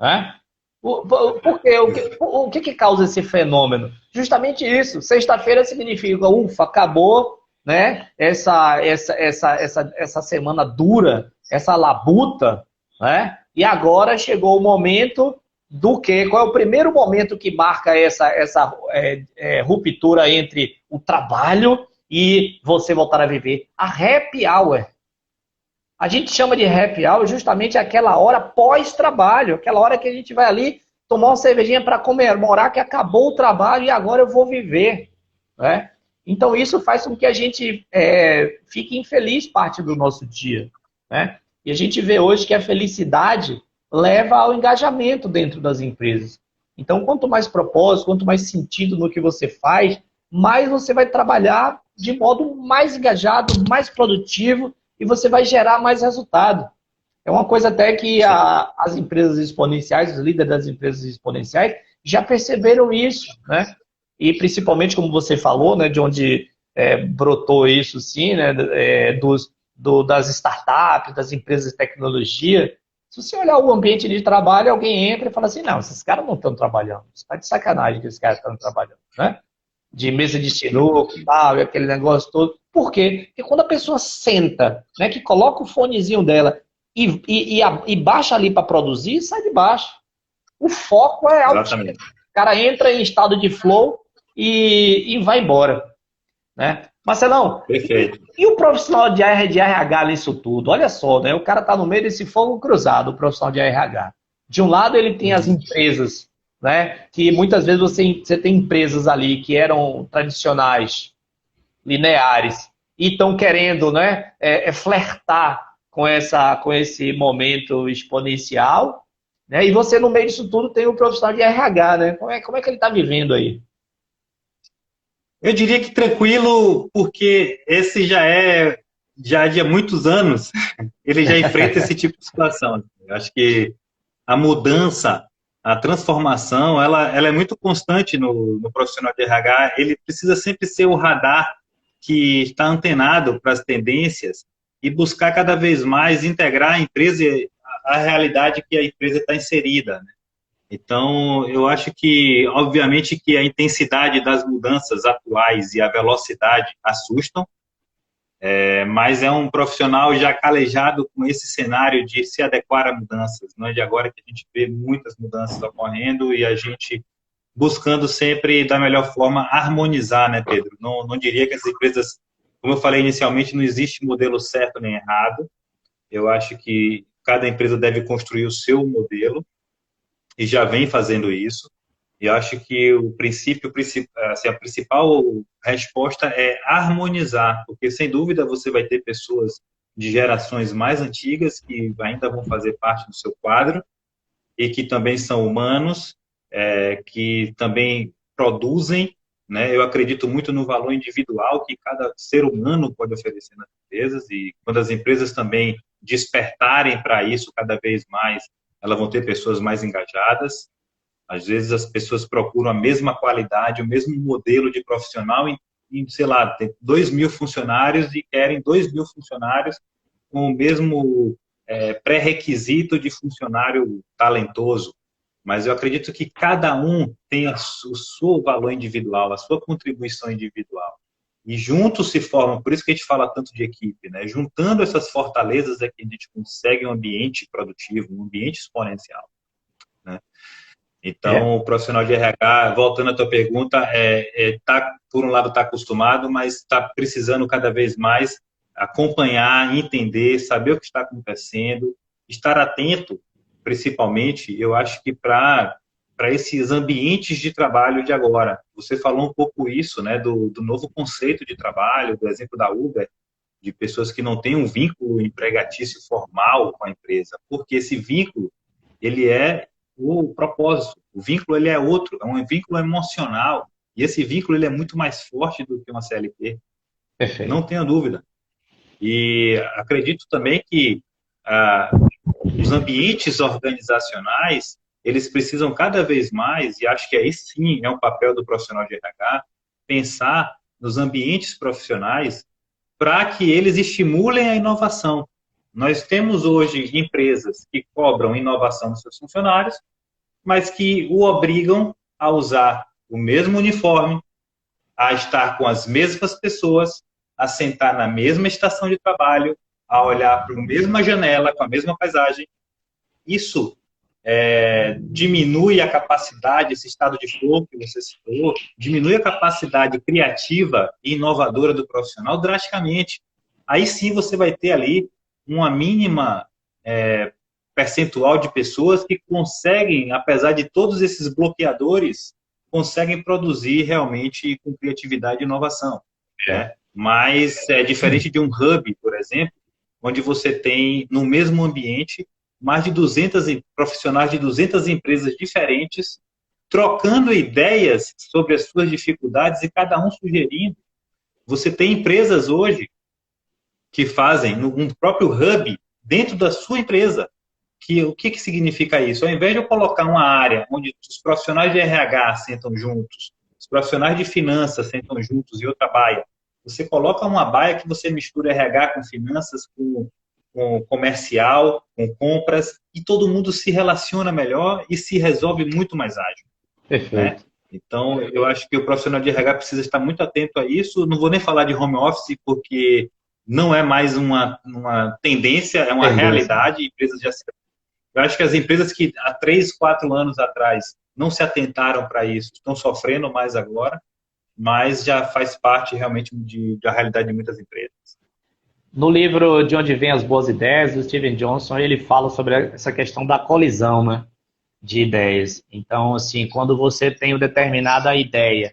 Né? Por quê? O que causa esse fenômeno? Justamente isso. Sexta-feira significa, ufa, acabou, né? Essa semana dura, essa labuta, né? E agora chegou o momento do quê? Qual é o primeiro momento que marca essa ruptura entre o trabalho e você voltar a viver? A happy hour. A gente chama de happy hour justamente aquela hora pós-trabalho, aquela hora que a gente vai ali tomar uma cervejinha para comemorar que acabou o trabalho e agora eu vou viver, né? Então isso faz com que a gente fique infeliz parte do nosso dia, né? E a gente vê hoje que a felicidade leva ao engajamento dentro das empresas. Então, quanto mais propósito, quanto mais sentido no que você faz, mais você vai trabalhar de modo mais engajado, mais produtivo, e você vai gerar mais resultado. É uma coisa até que as empresas exponenciais, os líderes das empresas exponenciais, já perceberam isso, né? E principalmente, como você falou, né, de onde brotou isso, sim, né, das startups, das empresas de tecnologia. Se você olhar o ambiente de trabalho, alguém entra e fala assim, não, esses caras não estão trabalhando. Está de sacanagem que esses caras estão trabalhando, né? De mesa de sinuca e tal, e aquele negócio todo. Por quê? Porque quando a pessoa senta, né, que coloca o fonezinho dela e baixa ali para produzir, sai de baixo. O foco é altíssimo. O cara entra em estado de flow e vai embora. Né? Marcelão, Perfeito. E o profissional de RH nisso tudo? Olha só, né? O cara está no meio desse fogo cruzado, o profissional de RH. De um lado ele tem as empresas, né? Que muitas vezes você tem empresas ali que eram tradicionais, lineares, e estão querendo, né, flertar com esse momento exponencial, né? E você no meio disso tudo tem o profissional de RH, né? Como é que ele está vivendo aí? Eu diria que tranquilo, porque esse já de há muitos anos, ele já enfrenta esse tipo de situação. Eu acho que a mudança, a transformação, ela é muito constante no profissional de RH, ele precisa sempre ser o radar que está antenado para as tendências e buscar cada vez mais integrar a empresa à realidade que a empresa está inserida, né? Então, eu acho que, obviamente, que a intensidade das mudanças atuais e a velocidade assustam, mas é um profissional já calejado com esse cenário de se adequar a mudanças. Não é de agora que a gente vê muitas mudanças ocorrendo e a gente buscando sempre, da melhor forma, harmonizar, né, Pedro? Não diria que as empresas, como eu falei inicialmente, não existe modelo certo nem errado. Eu acho que cada empresa deve construir o seu modelo e já vem fazendo isso. E acho que o princípio, assim, a principal resposta é harmonizar, porque sem dúvida você vai ter pessoas de gerações mais antigas que ainda vão fazer parte do seu quadro e que também são humanos, que também produzem, né? Eu acredito muito no valor individual que cada ser humano pode oferecer nas empresas e quando as empresas também despertarem para isso cada vez mais, elas vão ter pessoas mais engajadas. Às vezes as pessoas procuram a mesma qualidade, o mesmo modelo de profissional sei lá, tem 2.000 funcionários e querem 2.000 funcionários com o mesmo pré-requisito de funcionário talentoso. Mas eu acredito que cada um tem o seu valor individual, a sua contribuição individual. E juntos se formam, por isso que a gente fala tanto de equipe, né? Juntando essas fortalezas é que a gente consegue um ambiente produtivo, um ambiente exponencial, né? Então, o profissional de RH, voltando à tua pergunta, por um lado está acostumado, mas está precisando cada vez mais acompanhar, entender, saber o que está acontecendo, estar atento, principalmente, eu acho que para esses ambientes de trabalho de agora. Você falou um pouco isso, né, do novo conceito de trabalho, do exemplo da Uber, de pessoas que não têm um vínculo empregatício formal com a empresa, porque esse vínculo, ele é o propósito. O vínculo ele é outro, é um vínculo emocional. E esse vínculo ele é muito mais forte do que uma CLT. Perfeito. Não tenha dúvida. E acredito também que os ambientes organizacionais eles precisam cada vez mais, e acho que aí sim é um papel do profissional de RH, pensar nos ambientes profissionais para que eles estimulem a inovação. Nós temos hoje empresas que cobram inovação dos seus funcionários, mas que o obrigam a usar o mesmo uniforme, a estar com as mesmas pessoas, a sentar na mesma estação de trabalho, a olhar para a mesma janela, com a mesma paisagem. Isso diminui a capacidade, esse estado de flow que você citou, diminui a capacidade criativa e inovadora do profissional drasticamente. Aí sim você vai ter ali uma mínima percentual de pessoas que conseguem, apesar de todos esses bloqueadores, conseguem produzir realmente com criatividade e inovação. Né? Mas é diferente de um hub, por exemplo, onde você tem no mesmo ambiente mais de 200 profissionais de 200 empresas diferentes trocando ideias sobre as suas dificuldades e cada um sugerindo. Você tem empresas hoje que fazem um próprio hub dentro da sua empresa. O que significa isso? Ao invés de eu colocar uma área onde os profissionais de RH sentam juntos, os profissionais de finanças sentam juntos e outra baia, você coloca uma baia que você mistura RH com finanças, com comercial, com compras, e todo mundo se relaciona melhor e se resolve muito mais ágil. Perfeito. Né? Então, eu acho que o profissional de RH precisa estar muito atento a isso. Não vou nem falar de home office, porque não é mais uma tendência, é uma realidade. Empresas já Eu acho que as empresas que há 3, 4 anos atrás não se atentaram para isso, estão sofrendo mais agora, mas já faz parte realmente da realidade de muitas empresas. No livro De Onde Vêm as Boas Ideias, do Steven Johnson, ele fala sobre essa questão da colisão, né, de ideias. Então, assim, quando você tem uma determinada ideia,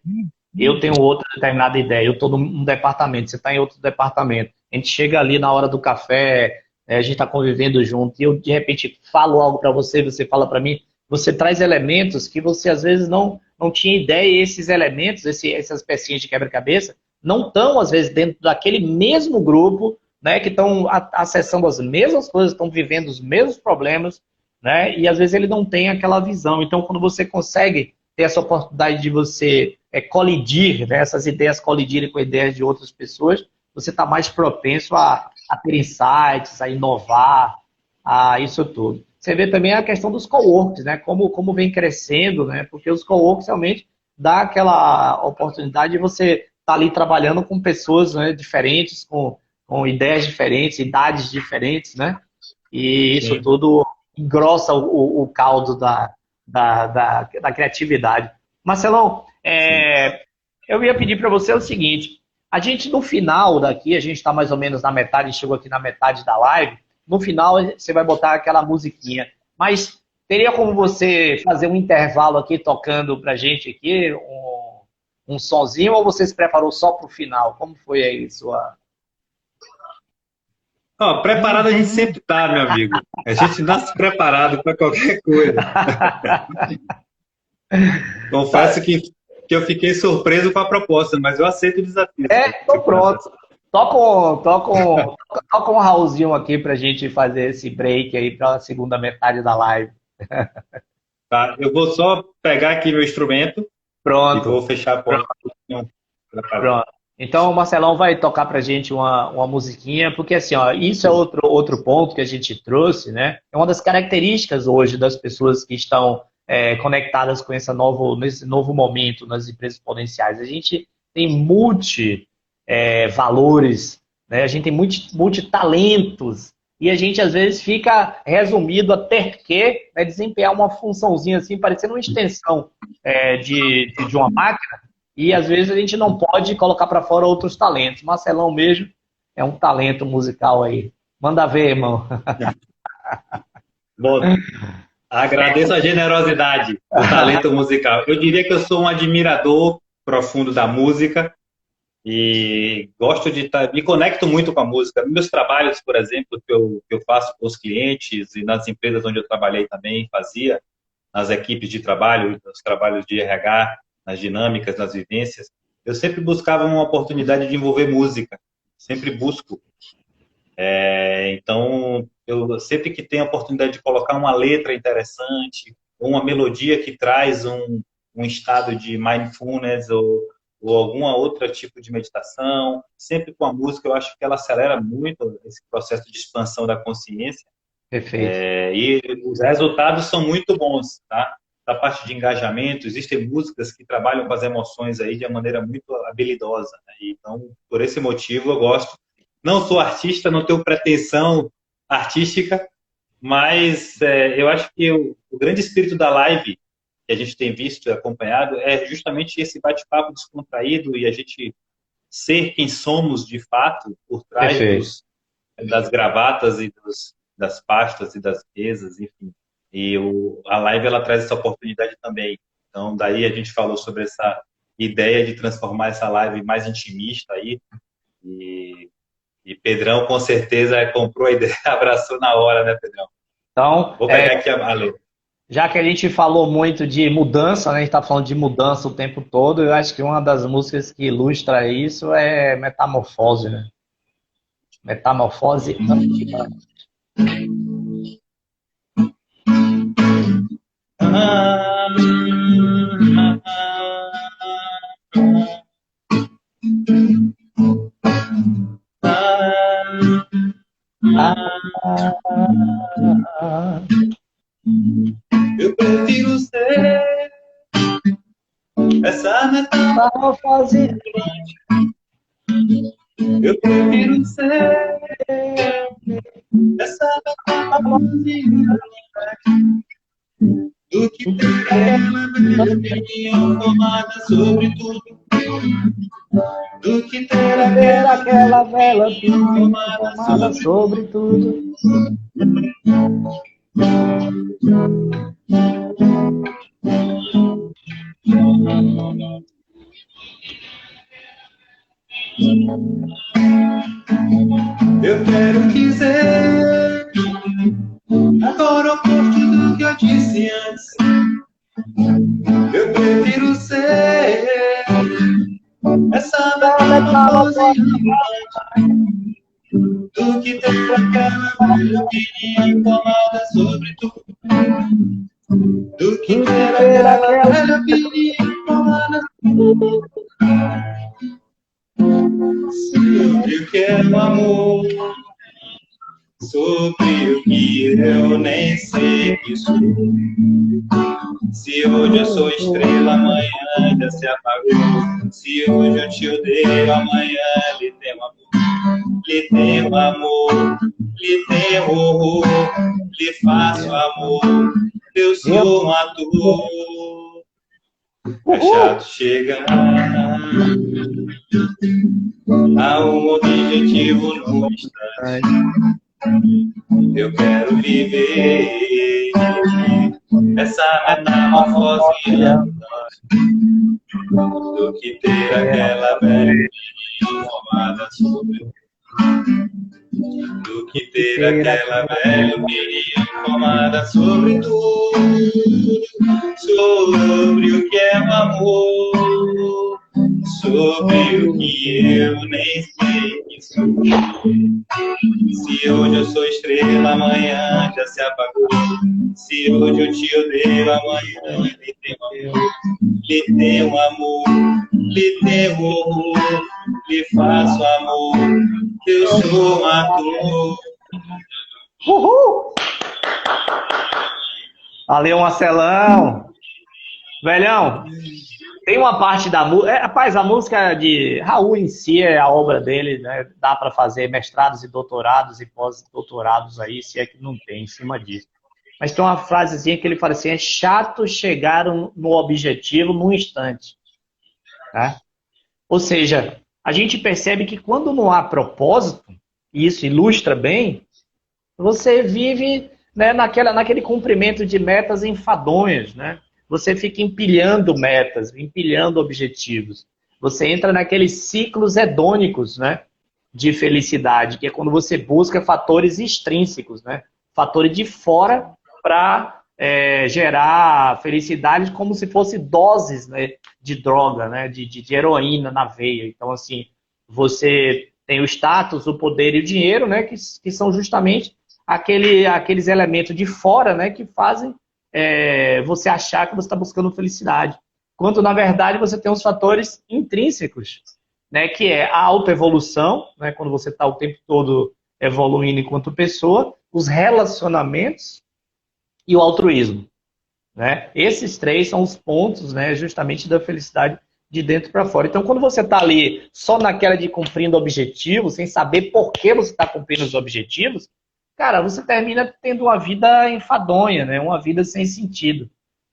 eu tenho outra determinada ideia, eu estou num departamento, você está em outro departamento, a gente chega ali na hora do café, a gente está convivendo junto, e eu, de repente, falo algo para você, você fala para mim, você traz elementos que você, às vezes, não tinha ideia, e esses elementos, essas pecinhas de quebra-cabeça, não estão, às vezes, dentro daquele mesmo grupo, né, que estão acessando as mesmas coisas, estão vivendo os mesmos problemas, né? E às vezes ele não tem aquela visão. Então, quando você consegue ter essa oportunidade de você colidir, né? Essas ideias colidirem com ideias de outras pessoas, você está mais propenso a ter insights, a inovar, a isso tudo. Você vê também a questão dos coworks, né? Como vem crescendo, né? Porque os coworks realmente dá aquela oportunidade de você estar ali trabalhando com pessoas, né, diferentes, com ideias diferentes, idades diferentes, né? E isso Sim. tudo engrossa o caldo da criatividade. Marcelão, Sim. eu ia pedir para você o seguinte: a gente no final daqui, a gente está mais ou menos na metade, chegou aqui na metade da live. No final você vai botar aquela musiquinha, mas teria como você fazer um intervalo aqui tocando pra gente aqui um sonzinho, ou você se preparou só pro final? Como foi aí sua? Ó, preparado a gente sempre tá, meu amigo. A gente nasce preparado para qualquer coisa. Confesso que eu fiquei surpreso com a proposta, mas eu aceito o desafio. Tô pronto. Toca um Raulzinho aqui pra gente fazer esse break aí para a segunda metade da live. Tá? Eu vou só pegar aqui meu instrumento e Pronto. vou fechar a porta. Pronto. Então o Marcelão vai tocar pra gente uma musiquinha, porque assim, ó, isso é outro ponto que a gente trouxe, né? É uma das características hoje das pessoas que estão conectadas com nesse novo momento nas empresas exponenciais. A gente tem valores, né? A gente tem multitalentos, e a gente às vezes fica resumido a ter que, né, desempenhar uma funçãozinha assim, parecendo uma extensão de uma máquina. E às vezes a gente não pode colocar para fora outros talentos. Marcelão mesmo é um talento musical aí. Manda ver, irmão. Bom, agradeço a generosidade do talento musical. Eu diria que eu sou um admirador profundo da música e gosto me conecto muito com a música. Nos meus trabalhos, por exemplo, que eu faço com os clientes e nas empresas onde eu trabalhei também, fazia, nas equipes de trabalho, nos trabalhos de RH, nas dinâmicas, nas vivências, eu sempre buscava uma oportunidade de envolver música, sempre busco. Então, eu sempre que tenho a oportunidade de colocar uma letra interessante, ou uma melodia que traz um estado de mindfulness ou alguma outra tipo de meditação, sempre com a música, eu acho que ela acelera muito esse processo de expansão da consciência. Perfeito. E os resultados são muito bons, tá? Da parte de engajamento, existem músicas que trabalham com as emoções aí de uma maneira muito habilidosa, né? Então, por esse motivo, eu gosto. Não sou artista, não tenho pretensão artística, mas eu acho que o grande espírito da live que a gente tem visto e acompanhado é justamente esse bate-papo descontraído e a gente ser quem somos de fato por trás das gravatas e das pastas e das mesas, enfim. E a live, ela traz essa oportunidade também. Então, daí a gente falou sobre essa ideia de transformar essa live mais intimista aí. E Pedrão, com certeza, comprou a ideia, abraçou na hora, né, Pedrão? Então, vou pegar aqui a letra. Já que a gente falou muito de mudança, né, a gente está falando de mudança o tempo todo, eu acho que uma das músicas que ilustra isso é Metamorfose, né? Metamorfose anti-antes. Eu prefiro ser essa metamorfose. Eu prefiro ser essa metamorfose do que ter aquela opinião formada sobre tudo. Do que ter aquela bela opinião formada sobre tudo. Eu quero dizer agora o oposto do que eu disse antes. Eu prefiro ser essa metamorfose do que ter aquela opinião formada sobre tudo. do que ter aquela velha opinião formada sobre o que é o amor, sobre o que eu nem sei que sou. Se hoje eu sou estrela, amanhã já se apagou. Se hoje eu te odeio, amanhã lhe tenho amor. Lhe tenho amor, lhe tenho horror, lhe faço amor, eu sou um ator. É chato chegar a um objetivo no instante. Eu quero viver essa metamorfose do que ter aquela velha informada sobre, do que ter aquela velha opinião formada sobre tudo, sobre o que é o amor, sobre o que eu nem sei que sou. Se hoje eu sou estrela, amanhã já se apagou. Se hoje eu te odeio, amanhã lhe tenho amor. Lhe tenho amor, lhe tenho horror, lhe faço amor, eu sou um ator. Uhul! Valeu, Marcelão. Velhão, tem uma parte da música... rapaz, a música de Raul em si é a obra dele, né? Dá para fazer mestrados e doutorados e pós-doutorados aí, se é que não tem em cima disso. Mas tem uma frasezinha que ele fala assim, é chato chegar no objetivo num instante. Né? Ou seja, a gente percebe que quando não há propósito, e isso ilustra bem, você vive, né, naquele cumprimento de metas enfadonhas, né? Você fica empilhando metas, empilhando objetivos. Você entra naqueles ciclos hedônicos, né, de felicidade, que é quando você busca fatores extrínsecos, né? Fatores de fora para gerar felicidade como se fosse doses, né, de droga, né, de heroína na veia. Então, assim, você tem o status, o poder e o dinheiro, né, que são justamente aqueles elementos de fora, né, que fazem você achar que você está buscando felicidade. Quando, na verdade, você tem os fatores intrínsecos, né, que é a autoevolução, né, quando você está o tempo todo evoluindo enquanto pessoa, os relacionamentos e o altruísmo. Né? Esses três são os pontos, né, justamente da felicidade de dentro para fora. Então, quando você está ali só naquela de cumprindo objetivos, sem saber por que você está cumprindo os objetivos, cara, você termina tendo uma vida enfadonha, né? Uma vida sem sentido,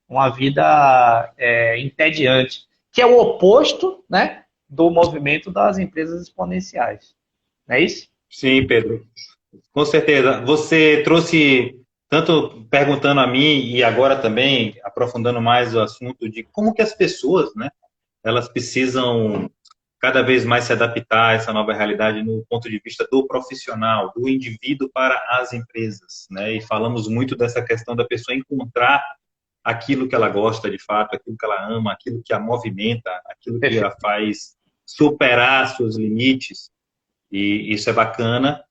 uma vida entediante, que é o oposto, né, do movimento das empresas exponenciais. Não é isso? Sim, Pedro. Com certeza. Você trouxe, tanto perguntando a mim e agora também aprofundando mais o assunto de como que as pessoas, né, elas precisam cada vez mais se adaptar a essa nova realidade no ponto de vista do profissional, do indivíduo para as empresas, né? E falamos muito dessa questão da pessoa encontrar aquilo que ela gosta de fato, aquilo que ela ama, aquilo que a movimenta, aquilo que a faz superar seus limites. E isso é bacana.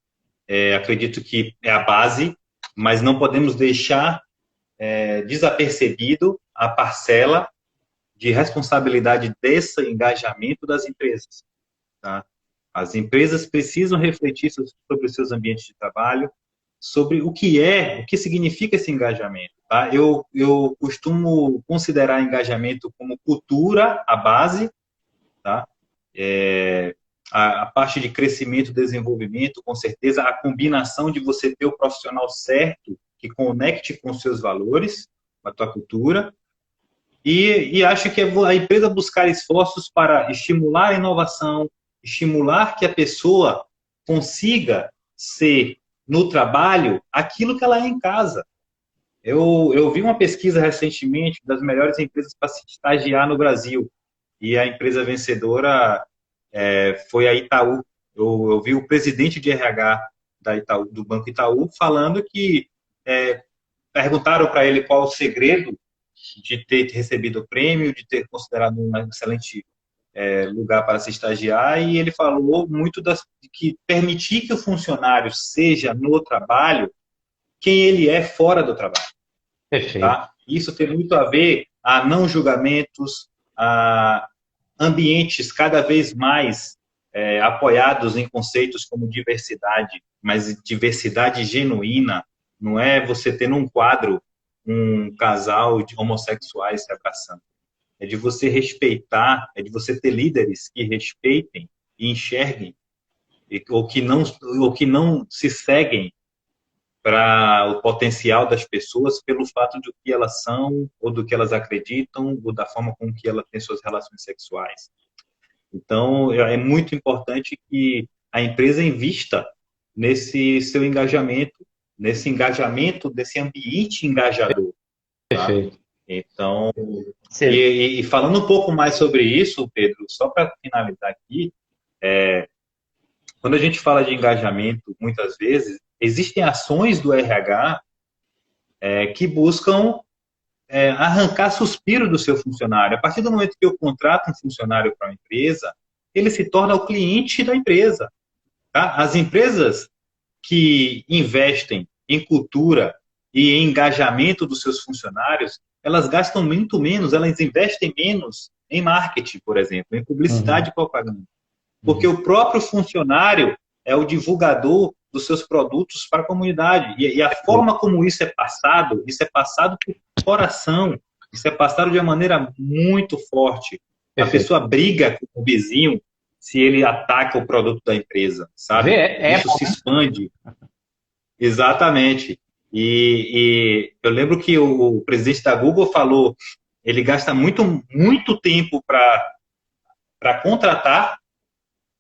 Acredito que é a base, mas não podemos deixar desapercebido a parcela de responsabilidade desse engajamento das empresas. Tá? As empresas precisam refletir sobre os seus ambientes de trabalho, sobre o que significa esse engajamento. Tá? Eu costumo considerar engajamento como cultura, a base, tá? A parte de crescimento e desenvolvimento, com certeza, a combinação de você ter o profissional certo, que conecte com os seus valores, com a tua cultura, e acho que a empresa buscar esforços para estimular a inovação, estimular que a pessoa consiga ser, no trabalho, aquilo que ela é em casa. Eu vi uma pesquisa recentemente das melhores empresas para se estagiar no Brasil, e a empresa vencedora foi a Itaú. Eu vi o presidente de RH do Banco Itaú falando que perguntaram para ele qual o segredo de ter recebido o prêmio, de ter considerado um excelente lugar para se estagiar, e ele falou muito de que permitir que o funcionário seja no trabalho quem ele é fora do trabalho. Perfeito. Tá? Isso tem muito a ver a não julgamentos, a ambientes cada vez mais apoiados em conceitos como diversidade, mas diversidade genuína. Não é você ter num quadro um casal de homossexuais se abraçando. É de você respeitar, é de você ter líderes que respeitem e enxerguem, ou que não se seguem para o potencial das pessoas pelo fato de o que elas são, ou do que elas acreditam, ou da forma com que elas têm suas relações sexuais. Então, é muito importante que a empresa invista nesse seu engajamento, desse ambiente engajador, tá? Perfeito. Então, Você- e falando um pouco mais sobre isso, Pedro, só para finalizar aqui, quando a gente fala de engajamento, muitas vezes, existem ações do RH que buscam arrancar suspiro do seu funcionário. A partir do momento que eu contrato um funcionário para uma empresa, ele se torna o cliente da empresa. Tá? As empresas que investem em cultura e em engajamento dos seus funcionários, elas gastam muito menos, elas investem menos em marketing, por exemplo, em publicidade Uhum, e propaganda. Porque uhum. o próprio funcionário é o divulgador dos seus produtos para a comunidade. E a Perfeito. forma como isso é passado por coração, isso é passado de uma maneira muito forte. A Perfeito. pessoa briga com o vizinho se ele ataca o produto da empresa, Vê, sabe? é Isso Apple, se né? expande. Exatamente. E eu lembro que o presidente da Google falou, ele gasta muito tempo para contratar,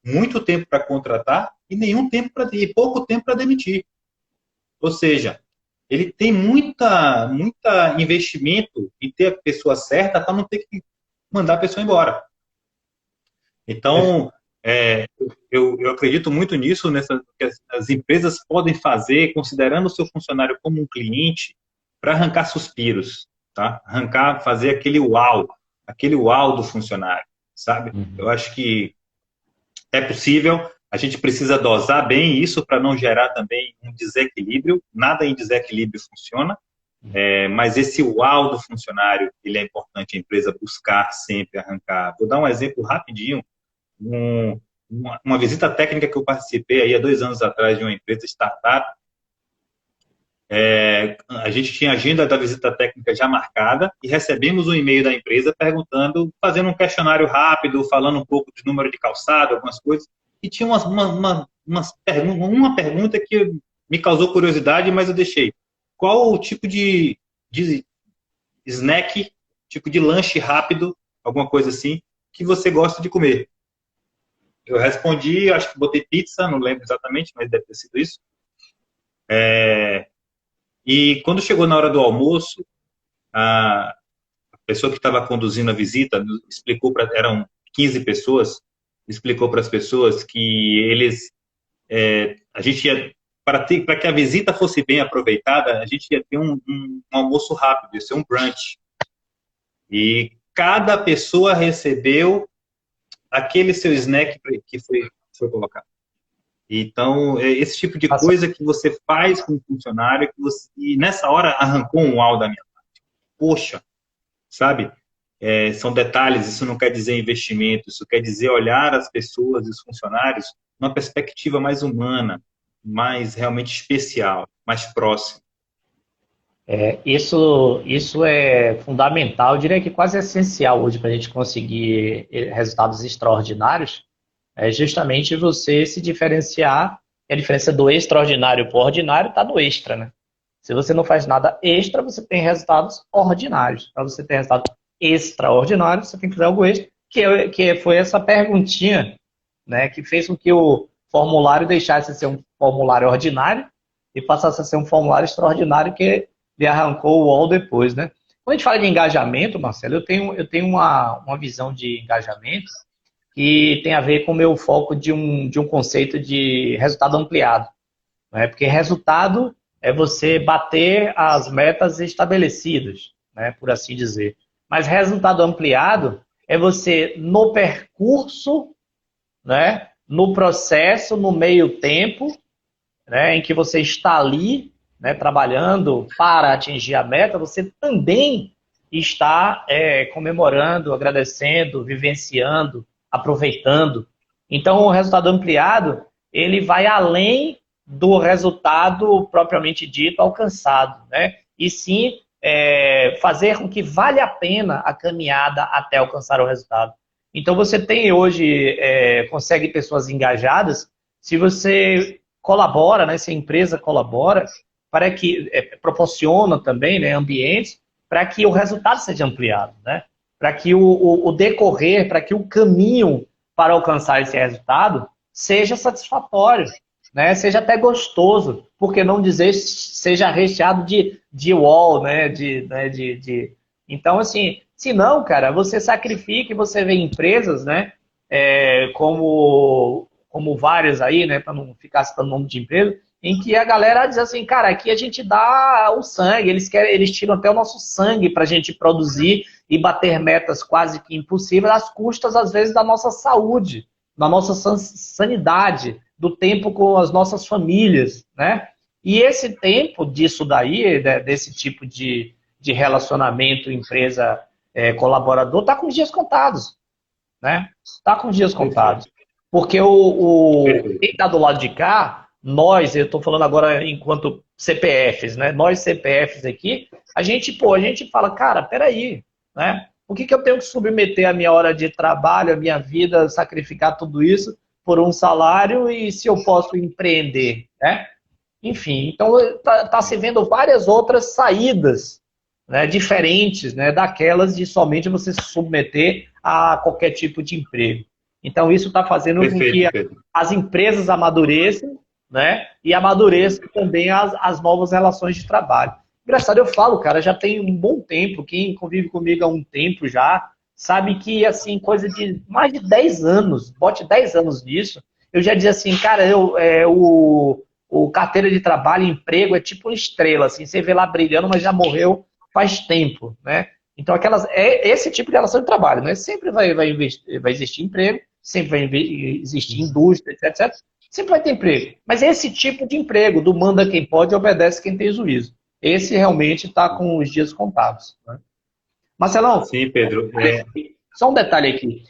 muito tempo para contratar e nenhum tempo e pouco tempo para demitir. Ou seja, ele tem muita investimento em ter a pessoa certa para não ter que mandar a pessoa embora. Perfeito. Então, eu acredito muito nisso, que as empresas podem fazer, considerando o seu funcionário como um cliente, para arrancar suspiros, tá? Arrancar, fazer aquele uau do funcionário, sabe? Eu Uhum. acho que é possível, a gente precisa dosar bem isso para não gerar também um desequilíbrio. Nada em desequilíbrio funciona, mas esse uau do funcionário, ele é importante a empresa buscar sempre arrancar. Vou dar um exemplo rapidinho. Uma visita técnica que eu participei aí há 2 anos atrás de uma empresa startup. A gente tinha a agenda da visita técnica já marcada e recebemos um e-mail da empresa perguntando, fazendo um questionário rápido, falando um pouco de número de calçado, algumas coisas, e tinha uma pergunta que me causou curiosidade, mas eu deixei. Qual o tipo de snack, tipo de lanche rápido, alguma coisa assim, que você gosta de comer? Eu respondi, acho que botei pizza, não lembro exatamente, mas deve ter sido isso. E quando chegou na hora do almoço, a pessoa que estava conduzindo a visita explicou para, eram 15 pessoas, explicou para as pessoas que a gente ia, para que a visita fosse bem aproveitada, a gente ia ter um almoço rápido, ia ser um brunch. E cada pessoa recebeu aquele seu snack que foi colocado. Então, é esse tipo de Passa- coisa que você faz com o funcionário, e nessa hora arrancou um uau da minha parte. Poxa, sabe? São detalhes, isso não quer dizer investimento, isso quer dizer olhar as pessoas e os funcionários numa perspectiva mais humana, mais realmente especial, mais próxima. isso é fundamental, eu diria que quase essencial hoje para a gente conseguir resultados extraordinários, é justamente você se diferenciar. E a diferença do extraordinário para o ordinário está no extra, né? Se você não faz nada extra, você tem resultados ordinários. Para você ter resultado extraordinário, você tem que fazer algo extra, que foi essa perguntinha, né, que fez com que o formulário deixasse de ser um formulário ordinário e passasse a ser um formulário extraordinário que lhe arrancou o UOL depois, né? Quando a gente fala de engajamento, Marcelo, eu tenho uma visão de engajamento que tem a ver com o meu foco de um conceito de resultado ampliado, né? Porque resultado é você bater as metas estabelecidas, né, por assim dizer. Mas resultado ampliado é você, no percurso, né, no processo, no meio tempo, né, em que você está ali, né, trabalhando para atingir a meta, você também está comemorando, agradecendo, vivenciando, aproveitando. Então, o resultado ampliado, ele vai além do resultado propriamente dito alcançado, né? E sim fazer com que vale a pena a caminhada até alcançar o resultado. Então, você tem hoje, consegue pessoas engajadas, se você colabora, né, se a empresa colabora, para que proporciona também, né, ambientes para que o resultado seja ampliado, né? Para que o decorrer, para que o caminho para alcançar esse resultado seja satisfatório, né? Seja até gostoso, porque não dizer seja recheado de wall, né? Então, assim, se não, cara, você sacrifica e você vê empresas, né? Como várias aí, né? Para não ficar citando nome de empresa, em que a galera diz assim, cara, aqui a gente dá o sangue, eles tiram até o nosso sangue para a gente produzir e bater metas quase que impossíveis, às custas, às vezes, da nossa saúde, da nossa sanidade, do tempo com as nossas famílias, né? E esse tempo disso daí, desse tipo de relacionamento empresa colaborador, está com os dias contados, né? Está com os dias contados. Perfeito. Porque quem está do lado de cá, nós, eu estou falando agora enquanto CPFs, né? Nós CPFs aqui, a gente fala, cara, peraí, né? Por que eu tenho que submeter a minha hora de trabalho, a minha vida, sacrificar tudo isso por um salário e se eu posso empreender, né? Enfim, então está se vendo várias outras saídas, né, diferentes, né, daquelas de somente você se submeter a qualquer tipo de emprego. Então, isso está fazendo com que Perfeito, Pedro. as empresas amadureçam, né, e amadureçam também as novas relações de trabalho. Engraçado, eu falo, cara, já tem um bom tempo, quem convive comigo há um tempo já, sabe que, assim, coisa de mais de 10 anos, bote 10 anos nisso, eu já dizia assim, cara, o carteira de trabalho, emprego, é tipo uma estrela, assim, você vê lá brilhando, mas já morreu faz tempo, né? Então, esse tipo de relação de trabalho, né? Sempre vai existir emprego, sempre vai existir indústria, etc. Sempre vai ter emprego. Mas esse tipo de emprego, do manda quem pode, obedece quem tem juízo. Esse realmente está com os dias contados. Né? Marcelão, Sim, Pedro. só um detalhe aqui.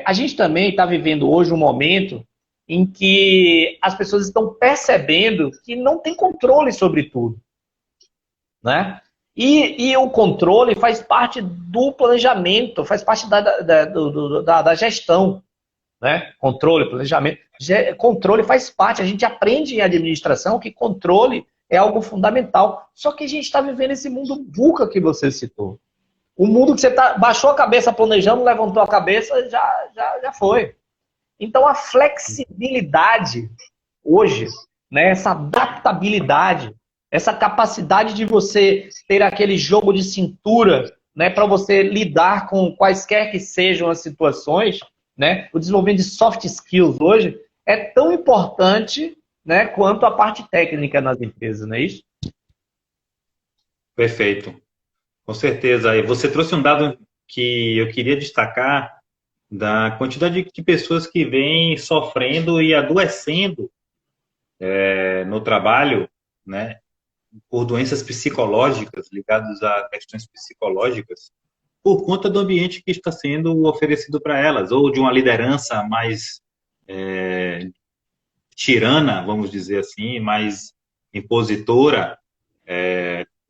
A gente também está vivendo hoje um momento em que as pessoas estão percebendo que não tem controle sobre tudo. Né? E o controle faz parte do planejamento, faz parte da gestão. Né? Controle, planejamento. Controle faz parte. A gente aprende em administração que controle é algo fundamental. Só que a gente está vivendo esse mundo VUCA que você citou. O mundo que você baixou a cabeça planejando, levantou a cabeça, já foi. Então, a flexibilidade hoje, né, essa adaptabilidade, essa capacidade de você ter aquele jogo de cintura, né, para você lidar com quaisquer que sejam as situações, né, o desenvolvimento de soft skills hoje é tão importante, né, quanto a parte técnica nas empresas, não é isso? Perfeito. Com certeza. E você trouxe um dado que eu queria destacar da quantidade de pessoas que vêm sofrendo e adoecendo no trabalho, né, por doenças psicológicas, ligadas a questões psicológicas, por conta do ambiente que está sendo oferecido para elas, ou de uma liderança mais tirana, vamos dizer assim, mais impositora,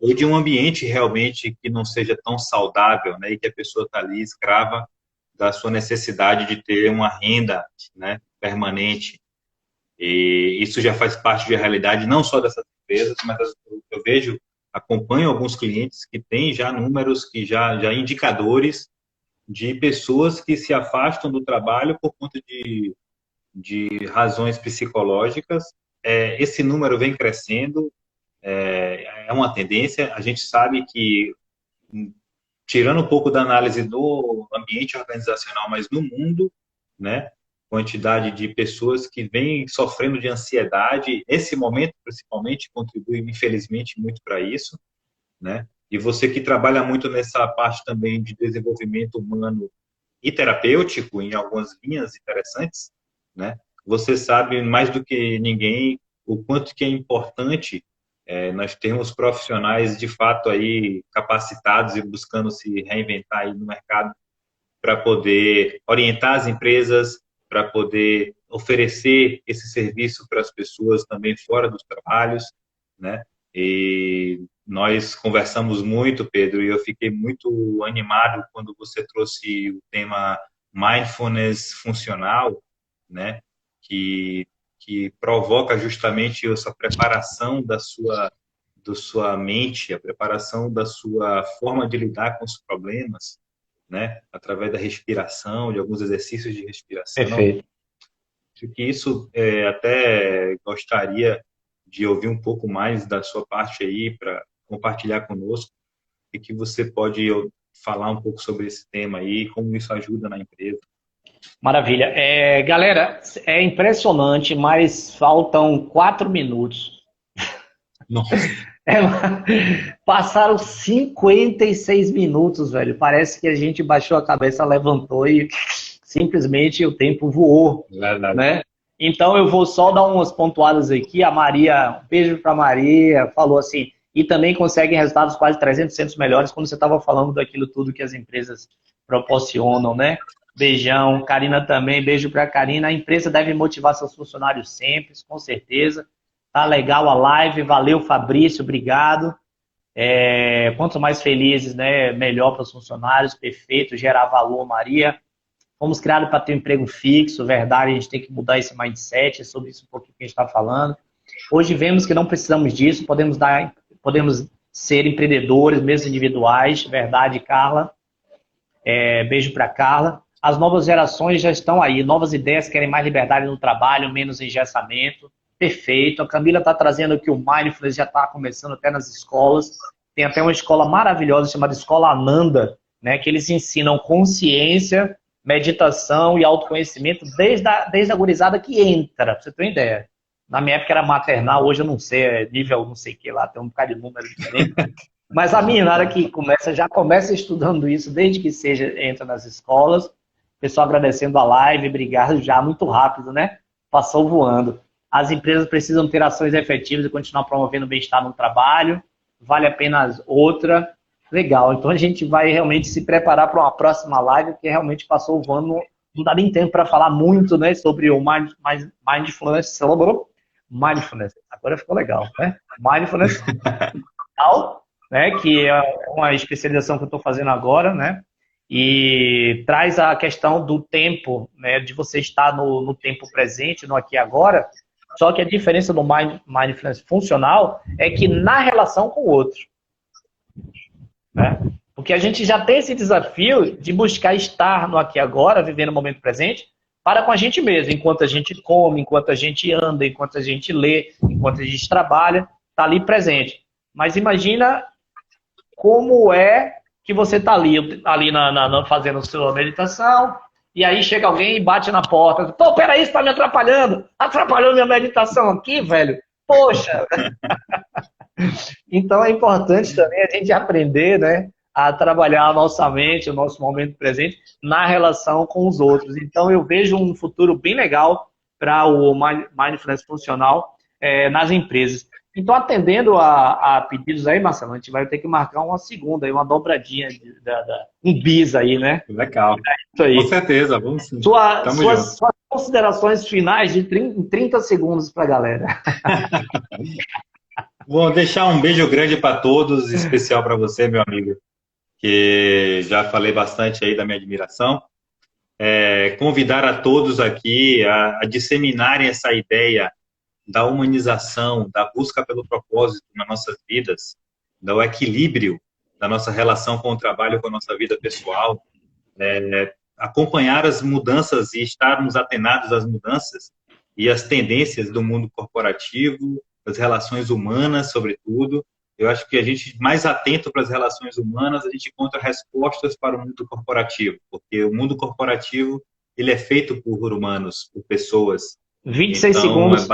ou de um ambiente realmente que não seja tão saudável, né, e que a pessoa está ali escrava da sua necessidade de ter uma renda, né, permanente. E isso já faz parte da realidade não só dessas empresas, mas eu vejo, acompanho alguns clientes que têm já números, que já indicadores de pessoas que se afastam do trabalho por conta de razões psicológicas. Esse número vem crescendo, é uma tendência. A gente sabe que, tirando um pouco da análise do ambiente organizacional, mas no mundo, né, quantidade de pessoas que vêm sofrendo de ansiedade, esse momento principalmente contribui, infelizmente, muito para isso, né? E você que trabalha muito nessa parte também de desenvolvimento humano e terapêutico, em algumas linhas interessantes, né? Você sabe mais do que ninguém o quanto que é importante Nós temos profissionais, de fato, aí capacitados e buscando se reinventar aí no mercado para poder orientar as empresas, para poder oferecer esse serviço para as pessoas também fora dos trabalhos, né? E nós conversamos muito, Pedro, e eu fiquei muito animado quando você trouxe o tema mindfulness funcional, né? Que provoca justamente essa preparação da sua mente, a preparação da sua forma de lidar com os problemas, né? Através da respiração, de alguns exercícios de respiração. Perfeito. Acho que isso até gostaria de ouvir um pouco mais da sua parte aí para compartilhar conosco e que você pode falar um pouco sobre esse tema aí, como isso ajuda na empresa. Maravilha. Galera, é impressionante, mas faltam 4 minutos. Nossa. Passaram 56 minutos, velho. Parece que a gente baixou a cabeça, levantou e simplesmente o tempo voou, né? Então eu vou só dar umas pontuadas aqui. A Maria, um beijo para Maria, falou assim, e também conseguem resultados quase 300% melhores quando você estava falando daquilo tudo que as empresas proporcionam, né? Beijão. Karina também, beijo para Karina. A empresa deve motivar seus funcionários sempre, com certeza. Tá legal a live, valeu Fabrício, obrigado. Quanto mais felizes, né, melhor para os funcionários, perfeito, gerar valor, Maria. Fomos criados para ter um emprego fixo, verdade, a gente tem que mudar esse mindset, é sobre isso um pouquinho que a gente está falando. Hoje vemos que não precisamos disso, podemos ser empreendedores, mesmo individuais, verdade, Carla. Beijo para Carla. As novas gerações já estão aí, novas ideias, querem mais liberdade no trabalho, menos engessamento. Perfeito. A Camila está trazendo que o Mindfulness já está começando até nas escolas. Tem até uma escola maravilhosa chamada Escola Ananda, né, que eles ensinam consciência, meditação e autoconhecimento desde a gurizada que entra, pra você ter uma ideia. Na minha época era maternal, hoje eu não sei, é nível não sei o que lá, tem um bocado de número diferente. Mas a meninada que já começa estudando isso desde que entra nas escolas. Pessoal agradecendo a live, obrigado já, muito rápido, né? Passou voando. As empresas precisam ter ações efetivas e continuar promovendo o bem-estar no trabalho. Vale a pena outra. Legal. Então a gente vai realmente se preparar para uma próxima live, porque realmente passou voando. Não dá nem tempo para falar muito, né, sobre o Mindfulness. Mindfulness. Agora ficou legal, né? Mindfulness, né, que é uma especialização que eu estou fazendo agora, né? E traz a questão do tempo, né, de você estar no tempo presente, no aqui e agora. Só que a diferença do Mindfulness funcional é que na relação com o outro. Né? Porque a gente já tem esse desafio de buscar estar no aqui e agora, viver no momento presente, para com a gente mesmo. Enquanto a gente come, enquanto a gente anda, enquanto a gente lê, enquanto a gente trabalha, está ali presente. Mas imagina como é que você está ali fazendo a sua meditação, e aí chega alguém e bate na porta. Pô, peraí, você está me atrapalhando. Atrapalhou minha meditação aqui, velho. Poxa! Então é importante também a gente aprender, né, a trabalhar a nossa mente, o nosso momento presente, na relação com os outros. Então eu vejo um futuro bem legal para o Mindfulness funcional nas empresas. Então, atendendo a pedidos aí, Marcelo, a gente vai ter que marcar uma segunda, uma dobradinha, um bis aí, né? Legal. Isso aí. Com certeza, vamos sim. Suas considerações finais de 30 segundos para a galera. Vou deixar um beijo grande para todos, especial para você, meu amigo, que já falei bastante aí da minha admiração. Convidar a todos aqui a disseminarem essa ideia da humanização, da busca pelo propósito nas nossas vidas, do equilíbrio da nossa relação com o trabalho, com a nossa vida pessoal, acompanhar as mudanças e estarmos atenados às mudanças e às tendências do mundo corporativo, das relações humanas, sobretudo. Eu acho que a gente, mais atento para as relações humanas, a gente encontra respostas para o mundo corporativo, porque o mundo corporativo ele é feito por humanos, por pessoas. 26 segundos.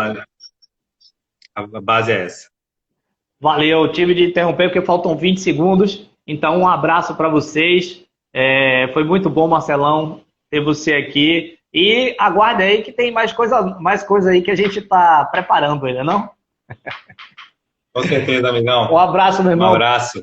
A base é essa. Valeu, tive de interromper porque faltam 20 segundos. Então, um abraço para vocês. Foi muito bom, Marcelão, ter você aqui. E aguarde aí que tem mais coisa aí que a gente está preparando ainda, não? Com certeza, amigão. Um abraço, meu Um irmão. abraço.